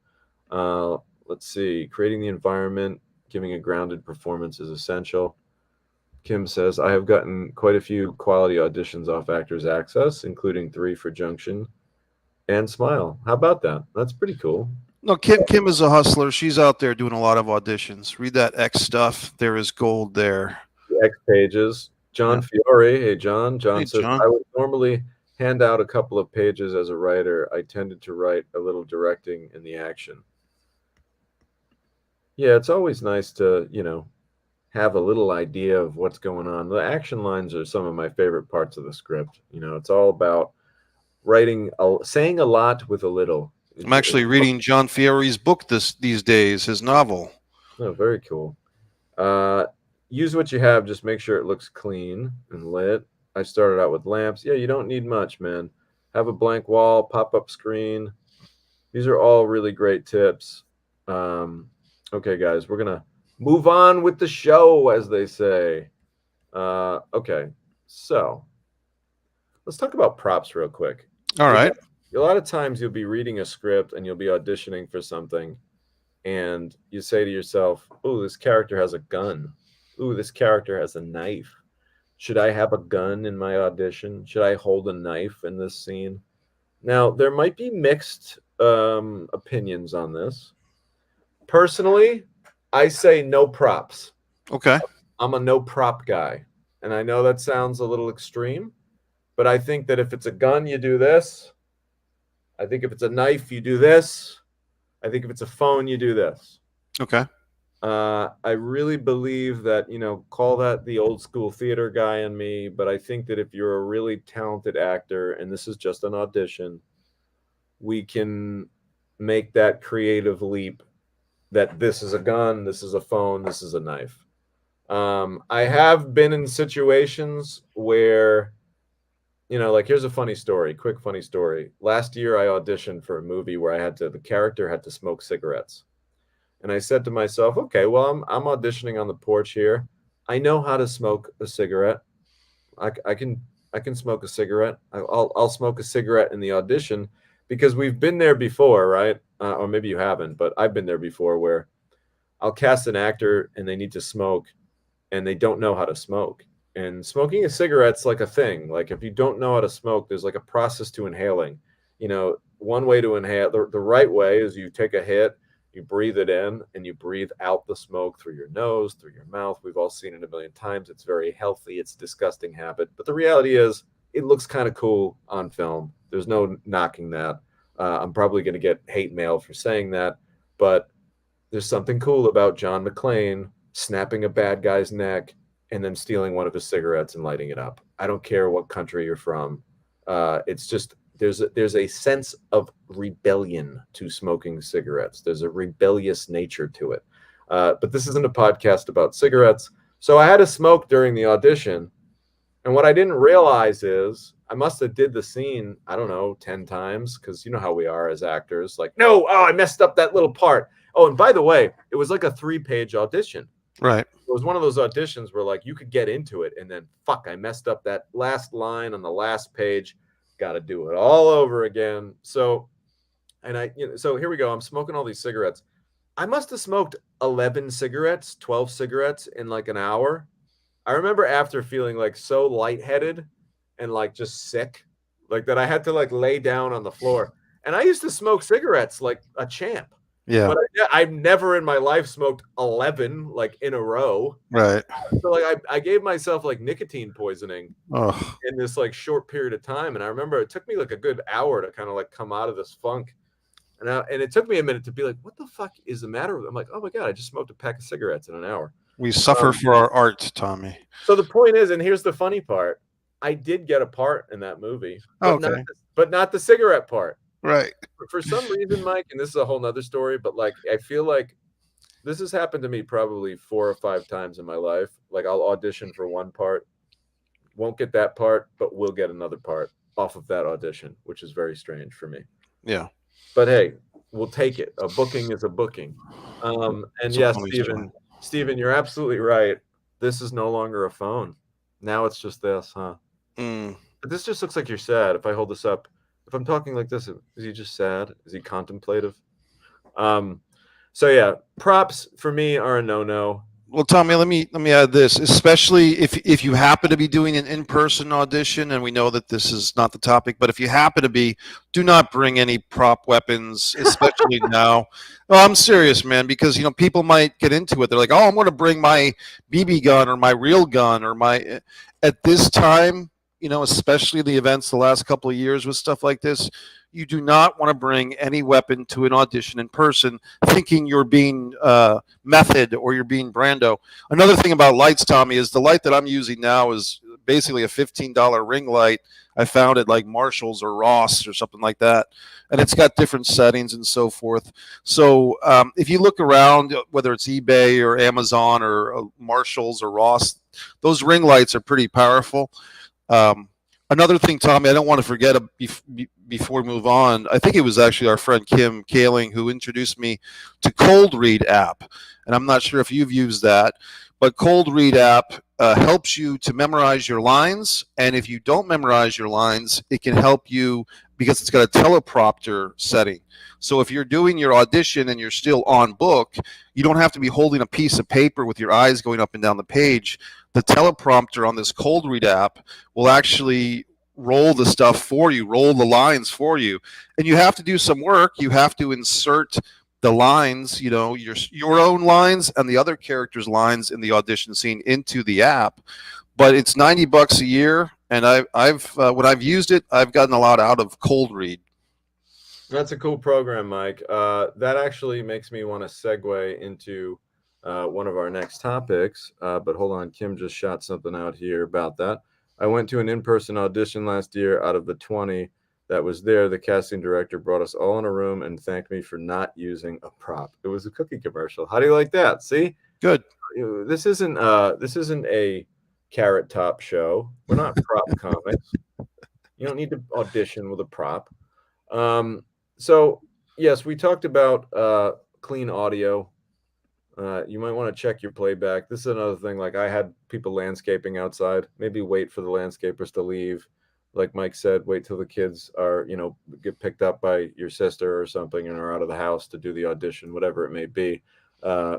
Uh, let's see. Creating the environment, giving a grounded performance is essential. Kim says, I have gotten quite a few quality auditions off Actors Access, including 3 for Junction and Smile. How about that? That's pretty cool. No, Kim is a hustler. She's out there doing a lot of auditions. Read that X stuff. There is gold there. The X pages. Yeah. John Fiore. Hey, John. John Hey, says, John. I would normally hand out a couple of pages as a writer. I tended to write a little directing in the action. Yeah, it's always nice to, have a little idea of what's going on. The action lines are some of my favorite parts of the script. It's all about saying a lot with a little. I'm actually reading John Fiore's book these days, his novel. Oh, very cool. Uh, Use what you have. Just make sure it looks clean and lit. I started out with lamps. Yeah, you don't need much, man. Have a blank wall, pop-up screen. These are all really great tips. Okay, guys, we're gonna move on with the show, as they say. Okay, so let's talk about props real quick. All right. A lot of times you'll be reading a script and you'll be auditioning for something, and you say to yourself, "Oh, this character has a gun. Ooh, this character has a knife. Should I have a gun in my audition? Should I hold a knife in this scene?" Now, there might be mixed opinions on this. Personally, I say no props. Okay. I'm a no prop guy. And I know that sounds a little extreme, but I think that if it's a gun, you do this. I think if it's a knife, you do this. I think if it's a phone, you do this. Okay. I really believe that, call that the old school theater guy in me, but I think that if you're a really talented actor and this is just an audition, we can make that creative leap that this is a gun, this is a phone, this is a knife. I have been in situations where, like here's a funny story, quick funny story. Last year I auditioned for a movie where the character had to smoke cigarettes. And I said to myself, okay, well, I'm auditioning on the porch here. I know how to smoke a cigarette. I can smoke a cigarette. I'll smoke a cigarette in the audition because we've been there before, right? Or maybe you haven't, but I've been there before where I'll cast an actor and they need to smoke and they don't know how to smoke. And smoking a cigarette's like a thing. Like if you don't know how to smoke, there's like a process to inhaling. One way to inhale, the right way is you take a hit, you breathe it in, and you breathe out the smoke through your nose, through your mouth. We've all seen it a million times. It's very healthy. It's a disgusting habit. But the reality is, it looks kind of cool on film. There's no knocking that. I'm probably going to get hate mail for saying that, but there's something cool about John McClane snapping a bad guy's neck and then stealing one of his cigarettes and lighting it up. I don't care what country you're from. It's just there's a sense of rebellion to smoking cigarettes. There's a rebellious nature to it. But this isn't a podcast about cigarettes, so I had to smoke during the audition. And what I didn't realize is I must have did the scene, I don't know, 10 times, because you know how we are as actors. Like, no, oh, I messed up that little part. Oh, and by the way, it was like a 3-page audition. Right. It was one of those auditions where like you could get into it and then fuck, I messed up that last line on the last page. Got to do it all over again. So, so here we go. I'm smoking all these cigarettes. I must have smoked 11 cigarettes, 12 cigarettes in like an hour. I remember after feeling like so lightheaded and like just sick, like that I had to like lay down on the floor. And I used to smoke cigarettes like a champ. Yeah. But I've never in my life smoked 11 like in a row. Right. So like I gave myself like nicotine poisoning Oh, in this like short period of time. And I remember it took me like a good hour to kind of like come out of this funk. And it took me a minute to be like, what the fuck is the matter with? I'm like, oh my God, I just smoked a pack of cigarettes in an hour. we suffer for our art, Tommy. So the point is, and here's the funny part, I did get a part in that movie, but Okay. not the cigarette part. Right. For some reason, Mike, and this is a whole nother story, but like I feel like this has happened to me probably 4 or 5 times in my life. Like I'll audition for one part, won't get that part, but will get another part off of that audition, which is very strange for me. Yeah. But hey, we'll take it. A booking is a booking. And It's a yes, funny story. Stephen, you're absolutely right. This is no longer a phone. Now it's just this, huh? Mm. But this just looks like you're sad. If I hold this up, if I'm talking like this, is he just sad? Is he contemplative? So yeah, props for me are a no-no. Well, Tommy, let me add this. Especially if you happen to be doing an in-person audition, and we know that this is not the topic, but if you happen to be, do not bring any prop weapons, especially now. No, I'm serious, man, because people might get into it. They're like, "Oh, I'm going to bring my BB gun or my real gun or my." At this time, especially the events the last couple of years with stuff like this, you do not want to bring any weapon to an audition in person thinking you're being method or you're being Brando. Another thing about lights, Tommy, is the light that I'm using now is basically a $15 ring light I found at like Marshall's or Ross or something like that. And it's got different settings and so forth. So if you look around, whether it's eBay or Amazon or Marshall's or Ross, those ring lights are pretty powerful. Another thing, Tommy, I don't want to forget before we move on. I think it was actually our friend Kim Kaling who introduced me to Cold Read app, and I'm not sure if you've used that, but Cold Read app helps you to memorize your lines, and if you don't memorize your lines, it can help you because it's got a teleprompter setting. So if you're doing your audition and you're still on book, you don't have to be holding a piece of paper with your eyes going up and down the page. The teleprompter on this Cold Read app will actually roll the stuff for you, roll the lines for you. And you have to do some work. You have to insert the lines, your own lines and the other character's lines in the audition scene into the app. But it's $90 a year, and I've when I've used it, I've gotten a lot out of Cold Read. That's a cool program, Mike. That actually makes me want to segue into one of our next topics. But hold on, Kim just shot something out here about that. I went to an in-person audition last year. Out of the 20 that was there, the casting director brought us all in a room and thanked me for not using a prop. It was a cookie commercial. How do you like that? See? Good. This isn't a Carrot Top show. We're not prop comics. You don't need to audition with a prop. So yes, we talked about clean audio. You might want to check your playback. This is another thing. Like I had people landscaping outside. Maybe wait for the landscapers to leave. Like Mike said, wait till the kids are, get picked up by your sister or something and are out of the house to do the audition, whatever it may be.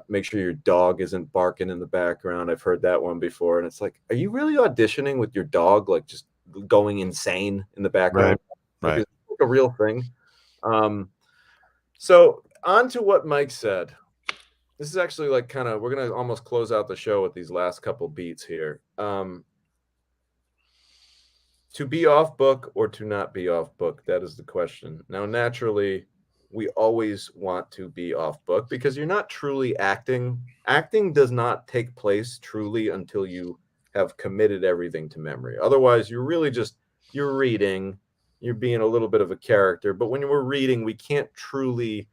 Make sure your dog isn't barking in the background. I've heard that one before. And it's like, are you really auditioning with your dog, like just going insane in the background? Like, Right. is it a real thing? So on to what Mike said. This is actually like we're gonna almost close out the show with these last couple beats here. To be off book or to not be off book, that is the question. Now, naturally, we always want to be off book because you're not truly acting. Acting does not take place truly until you have committed everything to memory. Otherwise, you're reading, you're being a little bit of a character. But when we're reading, we can't truly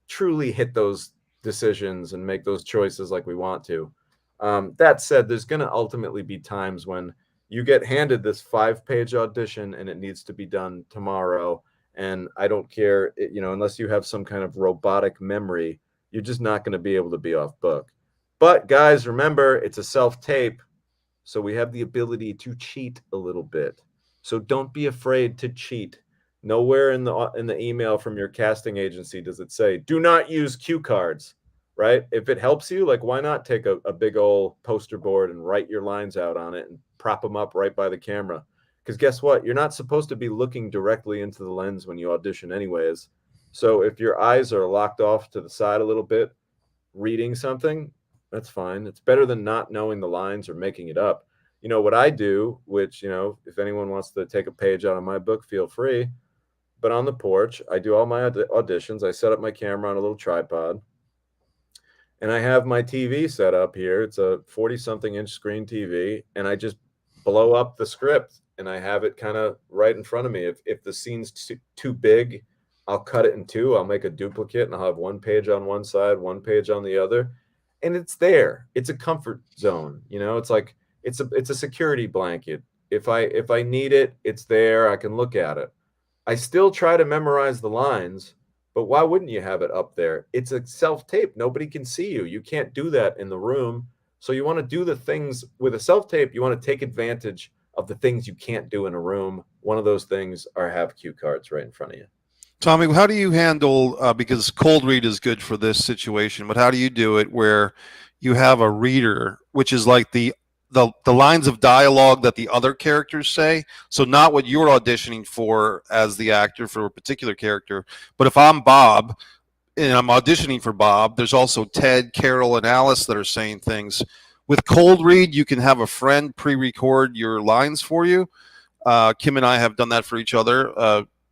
hit those decisions and make those choices like we want to. That said, there's going to ultimately be times when you get handed this 5-page audition and it needs to be done tomorrow. And I don't care, unless you have some kind of robotic memory, you're just not going to be able to be off book. But guys, remember, it's a self-tape, so we have the ability to cheat a little bit. So don't be afraid to cheat. Nowhere in the email from your casting agency does it say, do not use cue cards, right? If it helps you, like, why not take a big old poster board and write your lines out on it and prop them up right by the camera? Because guess what? You're not supposed to be looking directly into the lens when you audition anyways. So if your eyes are locked off to the side a little bit, reading something, that's fine. It's better than not knowing the lines or making it up. What I do, which, if anyone wants to take a page out of my book, feel free. But on the porch, I do all my auditions. I set up my camera on a little tripod. And I have my TV set up here. It's a 40-something inch screen TV. And I just blow up the script and I have it kind of right in front of me. If the scene's too big, I'll cut it in two. I'll make a duplicate and I'll have one page on one side, one page on the other. And it's there. It's a comfort zone. It's like it's a security blanket. If I need it, it's there. I can look at it. I still try to memorize the lines, but why wouldn't you have it up there? It's a self-tape. Nobody can see you. You can't do that in the room. So you want to do the things with a self-tape. You want to take advantage of the things you can't do in a room. One of those things are have cue cards right in front of you. Tommy, how do you handle, because cold read is good for this situation, but how do you do it where you have a reader, which is like the lines of dialogue that the other characters say? So not what you're auditioning for as the actor for a particular character, but if I'm Bob and I'm auditioning for Bob, there's also Ted, Carol, and Alice that are saying things. With cold read, you can have a friend pre-record your lines for you. Kim and I have done that for each other,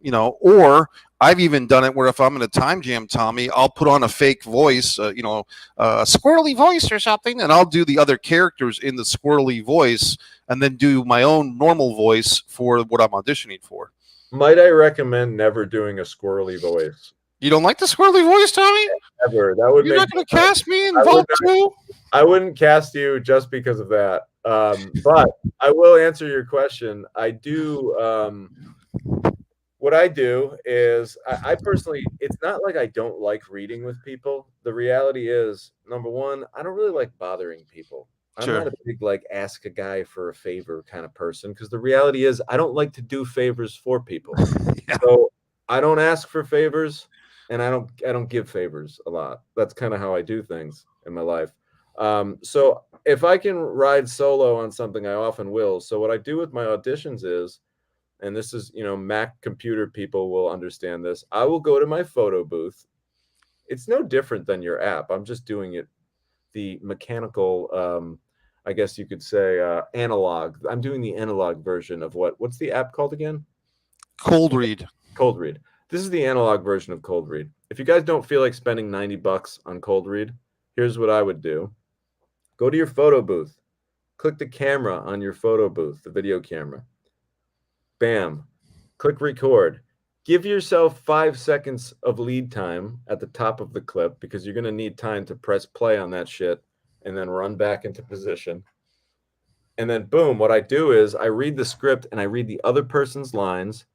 or I've even done it where if I'm in a time jam, Tommy, I'll put on a fake voice, a squirrely voice or something, and I'll do the other characters in the squirrely voice and then do my own normal voice for what I'm auditioning for. Might I recommend never doing a squirrely voice? You don't like the squirrely voice, Tommy? Ever. That would You're make not going to cast me in Vault 2? I wouldn't cast you just because of that. But I will answer your question. I do. What I do is I personally, it's not like I don't like reading with people. The reality is, number one, I don't really like bothering people. I'm Sure. not a big like ask a guy for a favor kind of person because the reality is I don't like to do favors for people. Yeah. So I don't ask for favors and I don't give favors a lot. That's kind of how I do things in my life. So if I can ride solo on something, I often will. So what I do with my auditions is, and this is, Mac computer people will understand this. I will go to my photo booth. It's no different than your app. I'm just doing it the mechanical, I guess you could say, analog. I'm doing the analog version of what's the app called again? Cold read. Cold read. This is the analog version of cold read. If you guys don't feel like spending $90 on cold read, here's what I would do. Go to your photo booth. Click the camera on your photo booth, the video camera. Bam. Click record. Give yourself 5 seconds of lead time at the top of the clip because you're going to need time to press play on that shit and then run back into position. And then boom, what I do is I read the script and I read the other person's lines.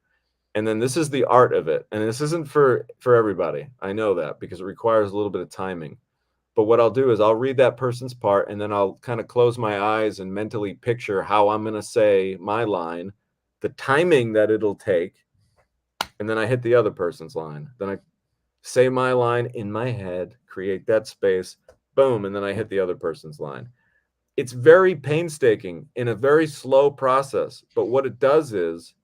And then this is the art of it. And this isn't for everybody. I know that because it requires a little bit of timing. But what I'll do is I'll read that person's part and then I'll kind of close my eyes and mentally picture how I'm going to say my line, the timing that it'll take, and then I hit the other person's line. Then I say my line in my head, create that space, boom, and then I hit the other person's line. It's very painstaking in a very slow process, but what it does is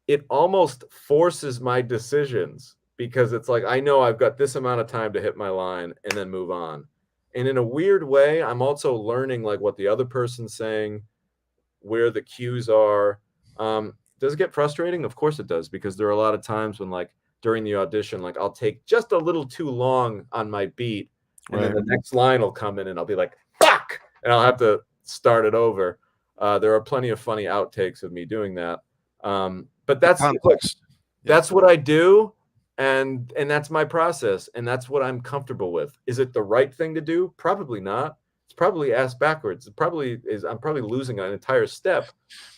it almost forces my decisions because it's like I know I've got this amount of time to hit my line and then move on. And in a weird way, I'm also learning like what the other person's saying, where the cues are. Does it get frustrating? Of course it does, because there are a lot of times when like during the audition, like I'll take just a little too long on my beat, and then Right. the next line will come in and I'll be like, fuck, and I'll have to start it over. There are plenty of funny outtakes of me doing that. But The that's context. Yeah. that's what I do, and that's my process, and that's what I'm comfortable with. Is it the right thing to do? Probably not. It's probably ass backwards. It probably is. I'm probably losing an entire step,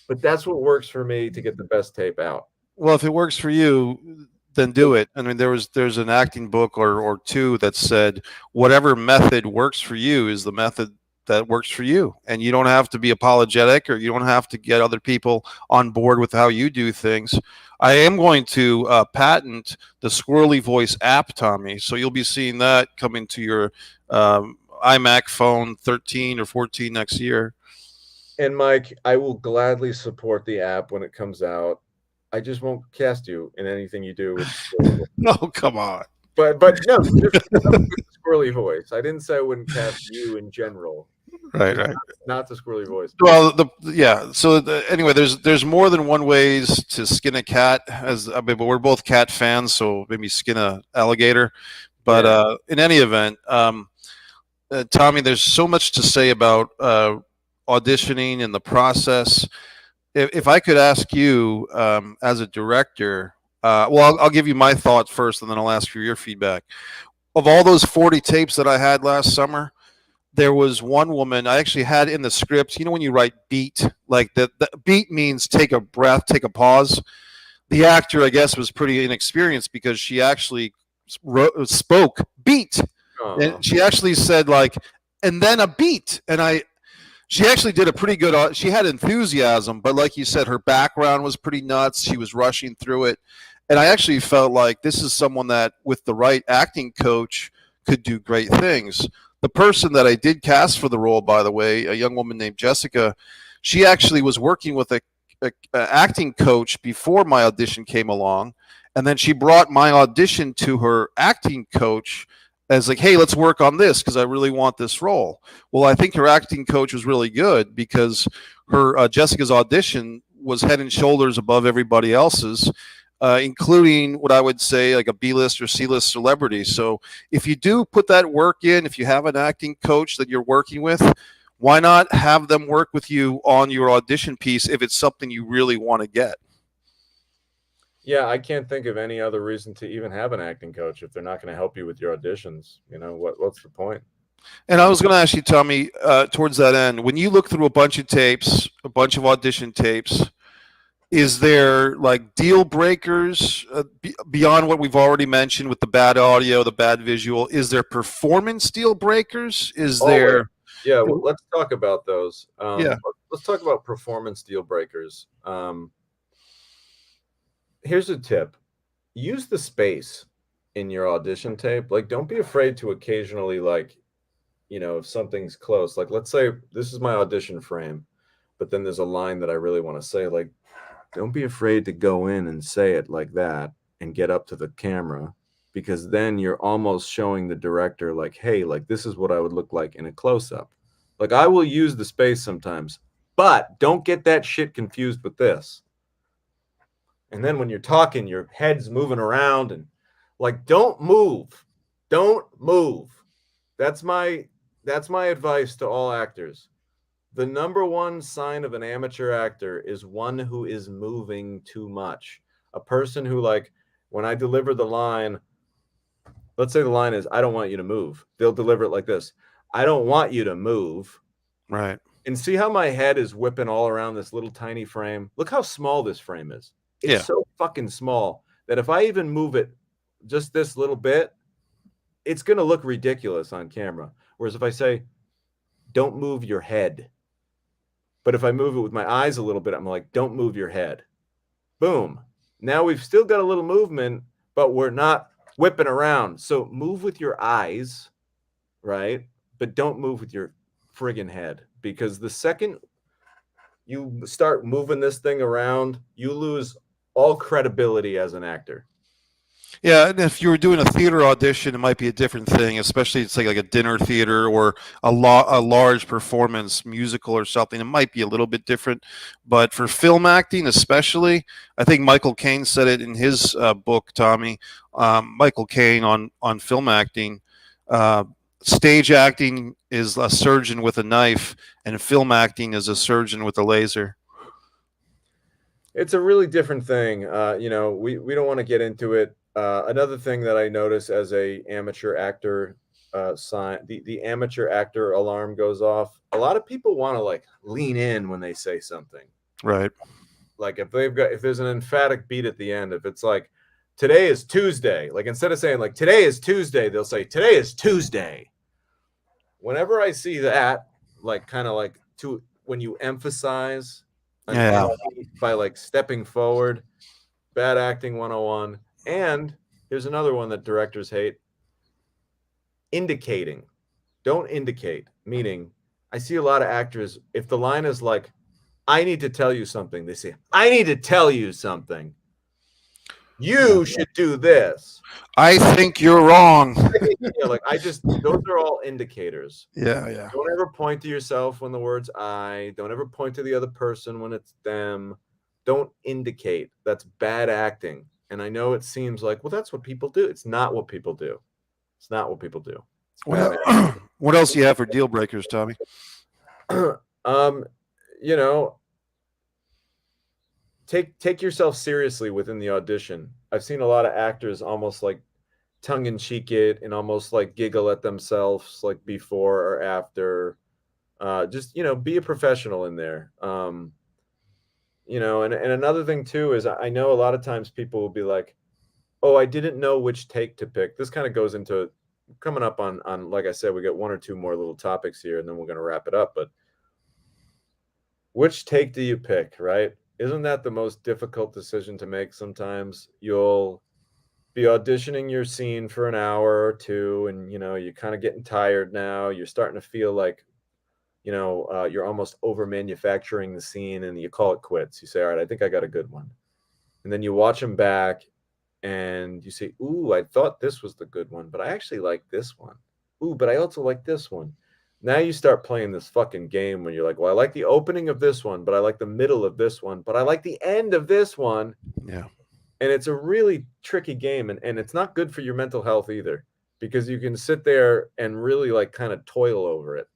but that's what works for me to get the best tape out. Well, if it works for you, then do it. I mean, there's an acting book or two that said whatever method works for you is the method that works for you, and you don't have to be apologetic or you don't have to get other people on board with how you do things. I am going to patent the Squirrely Voice app, Tommy. So you'll be seeing that coming to your iMac phone 13 or 14 next year. And Mike, I will gladly support the app when it comes out. I just won't cast you in anything you do with Squirrely Voice. Oh, come on. But no, just Squirrely Voice. I didn't say I wouldn't cast you in general. Right, Just right. not the Squirrely Voice. Well, yeah. So anyway, there's more than one ways to skin a cat. But we're both cat fans, so maybe skin a alligator. But Yeah. in any event, Tommy, there's so much to say about auditioning and the process. If I could ask you, as a director, well, I'll give you my thoughts first, and then I'll ask for your feedback. Of all those 40 tapes that I had last summer, there was one woman I actually had in the script. You know, when you write beat, like the beat means take a breath, take a pause. The actor, I guess, was pretty inexperienced because she actually spoke beat, and she actually said like, and then a beat, and she actually did a pretty good. She had enthusiasm, but like you said, her background was pretty nuts. She was rushing through it, and I actually felt like this is someone that, with the right acting coach, could do great things. The person that I did cast for the role, by the way, a young woman named Jessica, she actually was working with a acting coach before my audition came along, and then she brought my audition to her acting coach as like, hey, let's work on this because I really want this role. Well, I think her acting coach was really good because her Jessica's audition was head and shoulders above everybody else's, including what I would say like a B-list or C-list celebrity. So if you do put that work in, if you have an acting coach that you're working with, why not have them work with you on your audition piece if it's something you really want to get? Yeah, I can't think of any other reason to even have an acting coach if they're not going to help you with your auditions. You know, what's the point? And I was going to ask you, Tommy, towards that end, when you look through a bunch of tapes, a bunch of audition tapes, is there like deal breakers beyond what we've already mentioned with the bad audio, the bad visual? Is there performance deal breakers? Is there? Yeah, well, let's talk about those. Yeah. Let's talk about performance deal breakers. Here's a tip. Use the space in your audition tape. Like, don't be afraid to occasionally, like, you know, if something's close, like, let's say this is my audition frame, but then there's a line that I really want to say, like, don't be afraid to go in and say it like that and get up to the camera, because then you're almost showing the director, like, hey, like, this is what I would look like in a close up. Like, I will use the space sometimes, but don't get that shit confused with this. And then when you're talking, your head's moving around and like, don't move. Don't move. That's my advice to all actors. The number one sign of an amateur actor is one who is moving too much. A person who, like, when I deliver the line, let's say the line is, I don't want you to move. They'll deliver it like this. I don't want you to move. Right. And see how my head is whipping all around this little tiny frame? Look how small this frame is. It's Yeah. so fucking small that if I even move it just this little bit, it's going to look ridiculous on camera. Whereas if I say, don't move your head, but if I move it with my eyes a little bit, I'm like, don't move your head. Boom. Now we've still got a little movement, but we're not whipping around. So move with your eyes, right? But don't move with your friggin' head, because the second you start moving this thing around, you lose all credibility as an actor. Yeah, and if you were doing a theater audition, it might be a different thing, especially it's like a dinner theater or a large performance, musical or something. It might be a little bit different, but for film acting, especially, I think Michael Caine said it in his book, Tommy. Michael Caine on film acting. Uh, Stage acting is a surgeon with a knife, and film acting is a surgeon with a laser. It's a really different thing. We don't want to get into it. Another thing that I notice as a amateur actor, the amateur actor alarm goes off. A lot of people want to like lean in when they say something. Right. Like if there's an emphatic beat at the end, if it's like today is Tuesday, like instead of saying like today is Tuesday, they'll say today is Tuesday. Whenever I see that, like kind of like to when you emphasize an Yeah. entity by like stepping forward, bad acting 101. And here's another one that directors hate: indicating. Don't indicate, meaning I see a lot of actors, if the line is like, I need to tell you something, they say, I need to tell you something. You should do this. I think you're wrong. Those are all indicators. Yeah. Don't ever point to yourself when the word's I. Don't ever point to the other person when it's them. Don't indicate. That's bad acting. And I know it seems like, well, that's what people do. It's not what people do. It's not what people do. It's bad acting. What else do you have for deal breakers, Tommy? um, you know, take yourself seriously within the audition. I've seen a lot of actors almost like tongue in cheek it and almost like giggle at themselves like before or after. Just be a professional in there. And another thing too is I know a lot of times people will be like, oh, I didn't know which take to pick. This kind of goes into coming up on like I said, we got one or two more little topics here and then we're going to wrap it up. But which take do you pick, right? Isn't that the most difficult decision to make? Sometimes you'll be auditioning your scene for an hour or two and you're kind of getting tired now. You're starting to feel like you're almost over manufacturing the scene and you call it quits. You say, all right, I think I got a good one. And then you watch them back and you say, ooh, I thought this was the good one, but I actually like this one. Ooh, but I also like this one. Now you start playing this fucking game when you're like, well, I like the opening of this one, but I like the middle of this one, but I like the end of this one. Yeah. And it's a really tricky game. And it's not good for your mental health either, because you can sit there and really like kind of toil over it.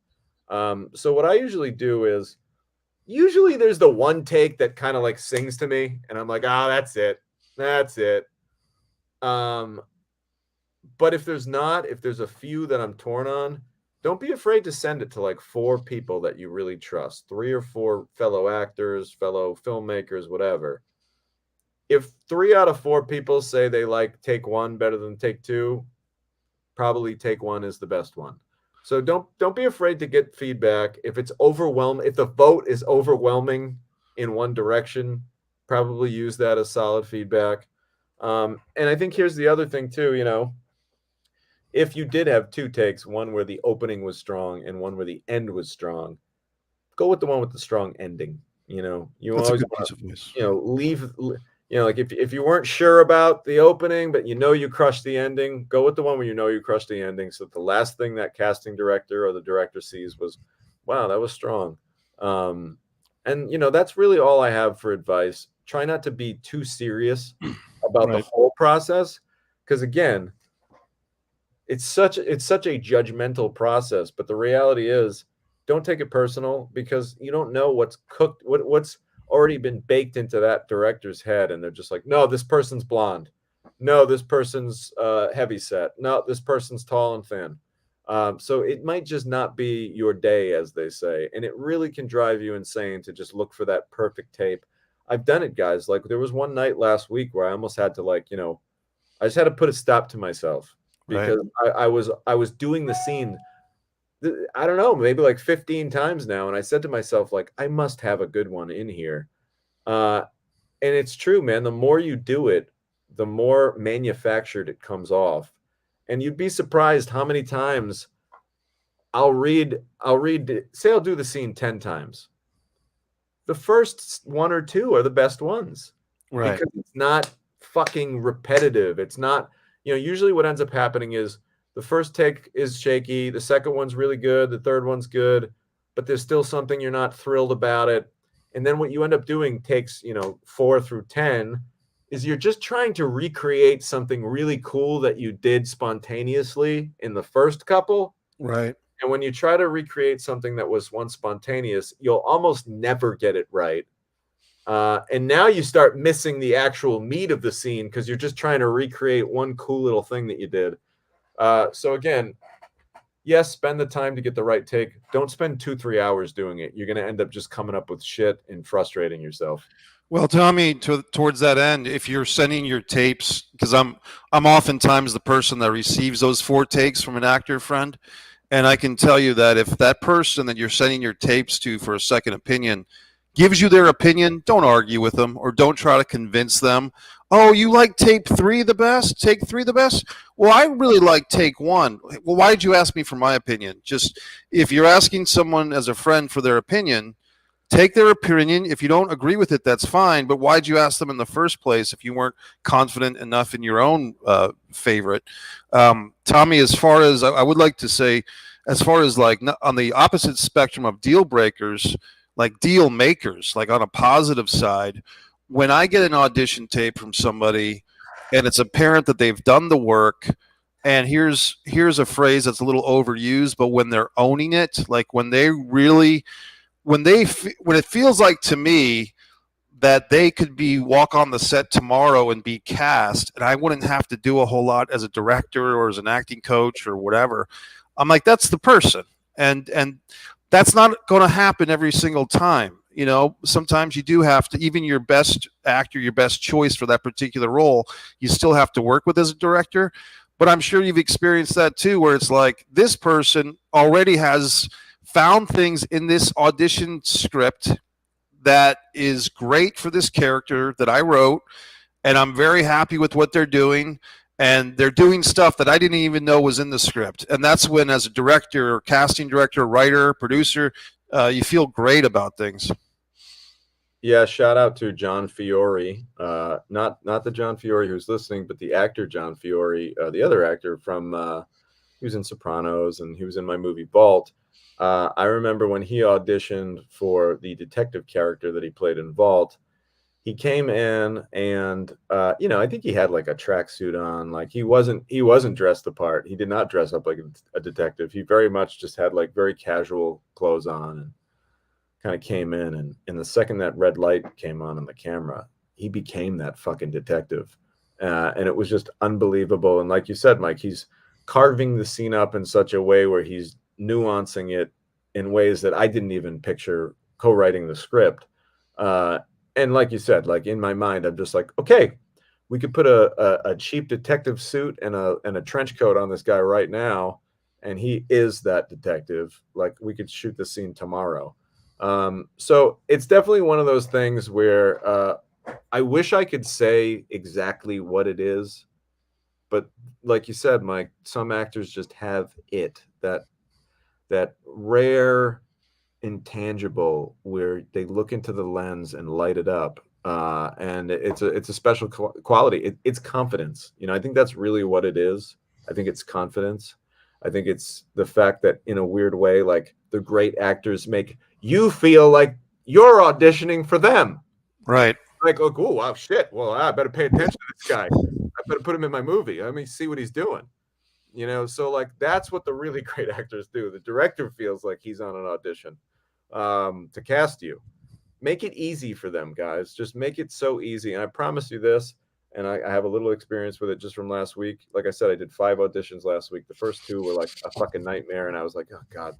So what I usually do is usually there's the one take that kind of like sings to me and I'm like, that's it. That's it. But if there's a few that I'm torn on, don't be afraid to send it to like 4 people that you really trust, 3 or 4 fellow actors, fellow filmmakers, whatever. If 3 out of 4 people say they like take 1 better than take 2, probably take 1 is the best one. So don't be afraid to get feedback. If it's overwhelming, if the vote is overwhelming in one direction, probably use that as solid feedback. And I think here's the other thing too, if you did have 2 takes, one where the opening was strong and one where the end was strong, go with the one with the strong ending. You That's always a good want piece of advice. to, leave, like if you weren't sure about the opening, but you crushed the ending, go with the one where you crushed the ending. So the last thing that casting director or the director sees was, wow, that was strong. And that's really all I have for advice. Try not to be too serious about the Right. whole process, because again, it's such a judgmental process. But the reality is, don't take it personal, because you don't know what's cooked, what's already been baked into that director's head, and they're just like, no, this person's blonde, no, this person's heavy set, no, this person's tall and thin. So it might just not be your day, as they say, and it really can drive you insane to just look for that perfect tape. I've done it, guys. Like there was one night last week where I almost had to I just had to put a stop to myself Right. because I was doing the scene. I don't know, maybe like 15 times now, and I said to myself like I must have a good one in here. Uh, and it's true, man. The more you do it, the more manufactured it comes off. And you'd be surprised how many times I'll read, say I'll do the scene 10 times. The first one or two are the best ones Right. because it's not fucking repetitive. It's not, usually what ends up happening is the first take is shaky, the second one's really good, the third one's good, but there's still something you're not thrilled about it. And then what you end up doing takes, 4 through 10 is you're just trying to recreate something really cool that you did spontaneously in the first couple. Right. And when you try to recreate something that was once spontaneous, you'll almost never get it right. And now you start missing the actual meat of the scene because you're just trying to recreate one cool little thing that you did. So again, yes, spend the time to get the right take. Don't spend 2-3 hours doing it. You're going to end up just coming up with shit and frustrating yourself. Well, Tommy, towards that end, if you're sending your tapes, because I'm oftentimes the person that receives those 4 takes from an actor friend, and I can tell you that if that person that you're sending your tapes to for a second opinion gives you their opinion, don't argue with them or don't try to convince them. Oh, you like tape 3 the best? Take 3 the best? Well, I really like take 1. Well, why did you ask me for my opinion? Just if you're asking someone as a friend for their opinion, take their opinion. If you don't agree with it, that's fine. But why'd you ask them in the first place if you weren't confident enough in your own favorite? Tommy, as far as I would like to say, as far as like on the opposite spectrum of deal breakers, like deal makers, like on a positive side, when I get an audition tape from somebody and it's apparent that they've done the work, and here's a phrase that's a little overused, but when they're owning it, like when they really when it feels like to me that they could be walk on the set tomorrow and be cast and I wouldn't have to do a whole lot as a director or as an acting coach or whatever, I'm like, that's the person. And that's not going to happen every single time. Sometimes you do have to, even your best actor, your best choice for that particular role, you still have to work with as a director. But I'm sure you've experienced that too, where it's like this person already has found things in this audition script that is great for this character that I wrote, and I'm very happy with what they're doing. And they're doing stuff that I didn't even know was in the script. And that's when, as a director, or casting director, writer, producer, you feel great about things. Yeah, shout out to John Fiore. Not the John Fiore who's listening, but the actor John Fiore, the other actor from he was in Sopranos and he was in my movie Vault. I remember when he auditioned for the detective character that he played in Vault. He came in and I think he had like a tracksuit on. Like he wasn't dressed the part. He did not dress up like a detective. He very much just had like very casual clothes on and kind of came in, and the second that red light came on the camera, he became that fucking detective. And it was just unbelievable. And like you said, Mike, he's carving the scene up in such a way where he's nuancing it in ways that I didn't even picture co-writing the script. Uh, and like you said, like in my mind, I'm just like, okay, we could put a cheap detective suit and a trench coat on this guy right now, and he is that detective. Like we could shoot the scene tomorrow. So it's definitely one of those things where I wish I could say exactly what it is, but like you said, Mike, some actors just have that rare intangible where they look into the lens and light it up. And it's a special quality. It's confidence. I think that's really what it is. I think it's confidence. I think it's the fact that in a weird way, like the great actors make you feel like you're auditioning for them. Right. Like, oh, cool, wow, shit. Well, I better pay attention to this guy. I better put him in my movie. Let me see what he's doing. So like that's what the really great actors do. The director feels like he's on an audition to cast you. Make it easy for them, guys. Just make it so easy. And I promise you this, and I have a little experience with it just from last week. Like I said, I did 5 auditions last week. The first 2 were like a fucking nightmare, and I was like, oh god,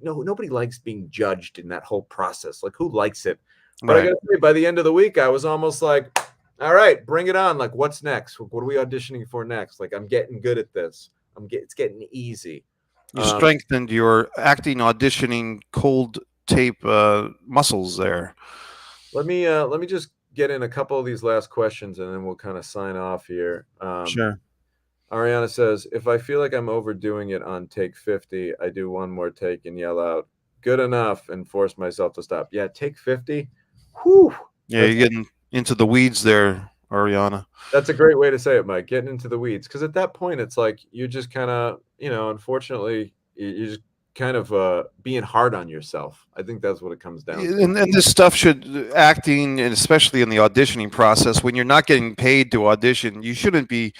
no, nobody likes being judged in that whole process. Like, who likes it? But I Right. gotta say, by the end of the week, I was almost like, all right, bring it on. Like, what's next? What are we auditioning for next? Like, I'm getting good at this. It's getting easy. You strengthened your acting, auditioning, cold tape muscles there. Let me just get in a couple of these last questions, and then we'll kind of sign off here. Sure. Ariana says, if I feel like I'm overdoing it on take 50, I do one more take and yell out, good enough, and force myself to stop. Yeah, take 50. Whew. Yeah, you're getting into the weeds there, Ariana. That's a great way to say it, Mike. Getting into the weeds. Because at that point, it's like you're just kind of, unfortunately, you're just kind of being hard on yourself. I think that's what it comes down to. And this stuff should acting, and especially in the auditioning process, when you're not getting paid to audition, you shouldn't be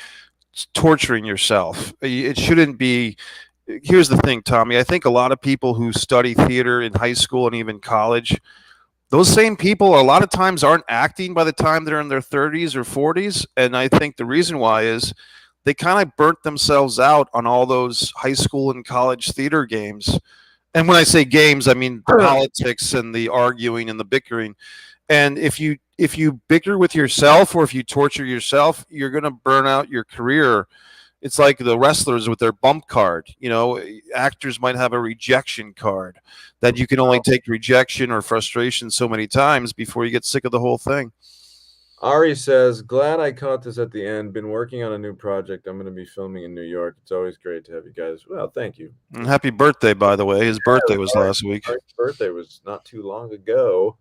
torturing yourself. It shouldn't be. Here's the thing, Tommy. I think a lot of people who study theater in high school and even college, those same people a lot of times aren't acting by the time they're in their 30s or 40s. And I think the reason why is they kind of burnt themselves out on all those high school and college theater games. And when I say games, I mean politics and the arguing and the bickering. And if you bicker with yourself or if you torture yourself, you're going to burn out your career. It's like the wrestlers with their bump card. Actors might have a rejection card that you can only take rejection or frustration so many times before you get sick of the whole thing. Ari says, glad I caught this at the end. Been working on a new project. I'm going to be filming in New York. It's always great to have you guys. Well, thank you. And happy birthday, by the way. His birthday was last week. Ari's birthday was not too long ago.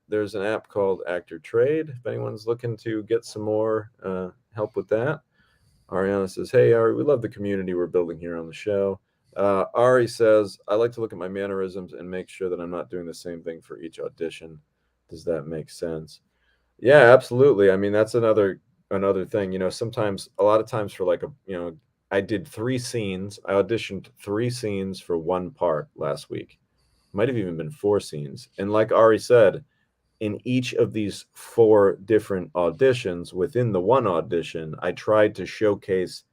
There's an app called Actor Trade. If anyone's looking to get some more help with that. Ariana says, hey, Ari, we love the community we're building here on the show. Ari says, I like to look at my mannerisms and make sure that I'm not doing the same thing for each audition. Does that make sense? Yeah, absolutely. I mean, that's another thing. Sometimes, a lot of times for like I did 3 scenes. I auditioned 3 scenes for one part last week. Might have even been 4 scenes. And like Ari said, in each of these 4 different auditions, within the one audition, I tried to showcase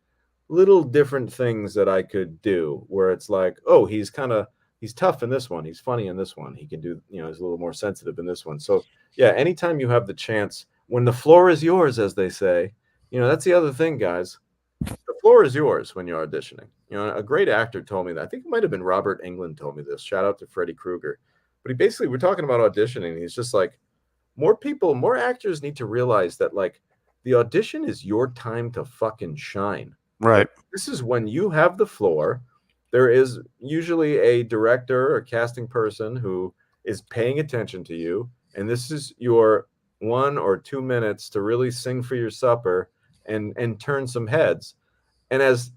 little different things that I could do where it's like, oh, he's tough in this one. He's funny in this one. He can do, he's a little more sensitive in this one. So yeah, anytime you have the chance, when the floor is yours, as they say, that's the other thing, guys. The floor is yours when you're auditioning. A great actor told me that. I think it might have been Robert Englund told me this. Shout out to Freddy Krueger. But we're talking about auditioning. He's just like, more actors need to realize that like the audition is your time to fucking shine. Right. This is when you have the floor. There is usually a director or casting person who is paying attention to you. And this is your 1 or 2 minutes to really sing for your supper and turn some heads. And as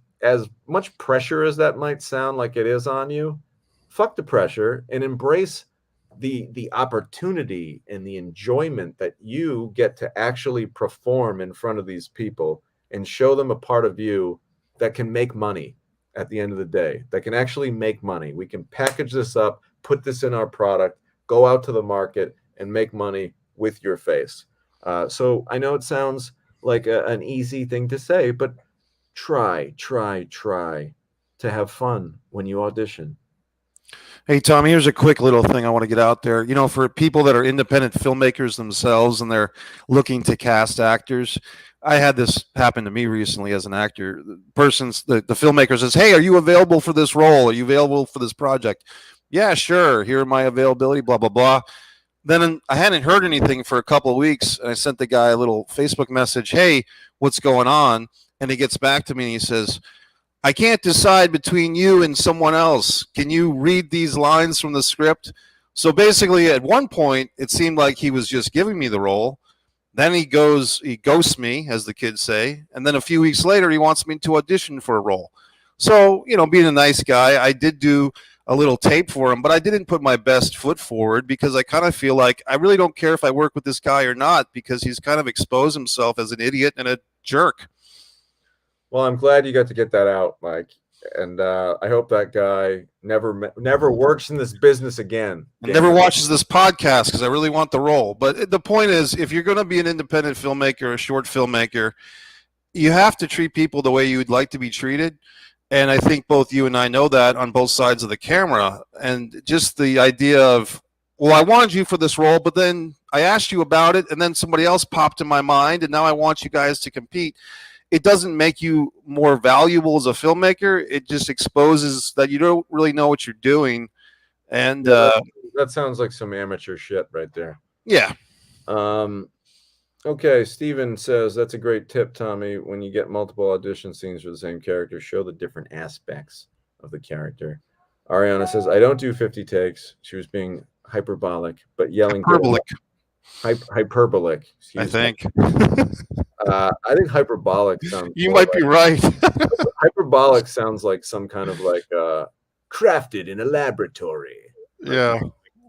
much pressure as that might sound like it is on you, fuck the pressure and embrace the opportunity and the enjoyment that you get to actually perform in front of these people and show them a part of you that can make money at the end of the day, that can actually make money. We can package this up, put this in our product, go out to the market and make money with your face. So I know it sounds like an easy thing to say, but try to have fun when you audition. Hey, Tom, here's a quick little thing I want to get out there. For people that are independent filmmakers themselves and they're looking to cast actors, I had this happen to me recently as an actor. The filmmaker says, hey, are you available for this role? Are you available for this project? Yeah, sure. Here are my availability, blah, blah, blah. Then I hadn't heard anything for a couple of weeks, and I sent the guy a little Facebook message, hey, what's going on? And he gets back to me and he says, I can't decide between you and someone else. Can you read these lines from the script? So basically, at one point, it seemed like he was just giving me the role. Then he ghosts me, as the kids say. And then a few weeks later, he wants me to audition for a role. So, being a nice guy, I did do a little tape for him, but I didn't put my best foot forward because I kind of feel like I really don't care if I work with this guy or not because he's kind of exposed himself as an idiot and a jerk. Well, I'm glad you got to get that out, Mike. And I hope that guy never works in this business again. And never watches this podcast because I really want the role. But the point is, if you're going to be an independent filmmaker, a short filmmaker, you have to treat people the way you'd like to be treated. And I think both you and I know that on both sides of the camera. And just the idea of, well, I wanted you for this role, but then I asked you about it, and then somebody else popped in my mind, and now I want you guys to compete. It doesn't make you more valuable as a filmmaker. It just exposes that you don't really know what you're doing. And that sounds like some amateur shit right there. yeah. Okay, Steven says, that's a great tip, Tommy. When you get multiple audition scenes for the same character, show the different aspects of the character. Ariana says, I don't do 50 takes. She was being hyperbolic, but yelling. Hyperbolic. Hyperbolic. I think. I think hyperbolic sounds. You might be right. Hyperbolic sounds like some kind of like crafted in a laboratory. Yeah.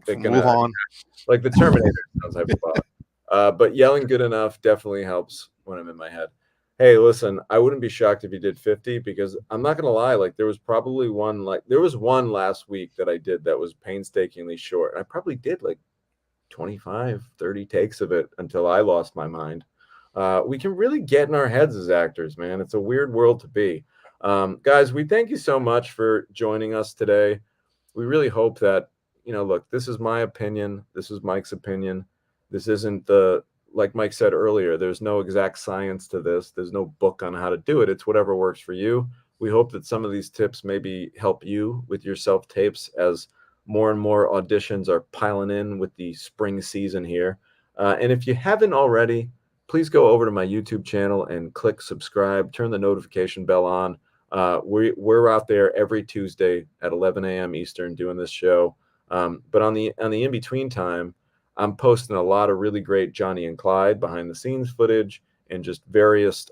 Move on. Like the Terminator sounds hyperbolic. But yelling good enough definitely helps when I'm in my head. Hey, listen, I wouldn't be shocked if you did 50 because I'm not going to lie. Like there was one last week that I did that was painstakingly short. I probably did like 25, 30 takes of it until I lost my mind. We can really get in our heads as actors, man. It's a weird world to be. Guys, we thank you so much for joining us today. We really hope that, look, this is my opinion. This is Mike's opinion. This isn't like Mike said earlier, there's no exact science to this. There's no book on how to do it. It's whatever works for you. We hope that some of these tips maybe help you with your self-tapes as more and more auditions are piling in with the spring season here. And if you haven't already, please go over to my YouTube channel and click subscribe, turn the notification bell on. We're out there every Tuesday at 11 a.m. Eastern doing this show. But on the in-between time, I'm posting a lot of really great Johnny and Clyde behind the scenes footage and just various,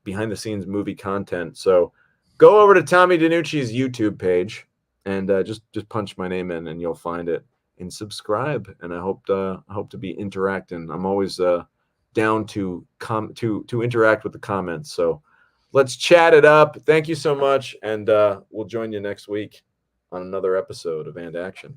behind the scenes movie content. So go over to Tommy DiNucci's YouTube page and just punch my name in and you'll find it, and subscribe. And I hope to be interacting. I'm always down to interact with the comments. So let's chat it up. Thank you so much. And we'll join you next week on another episode of And Action.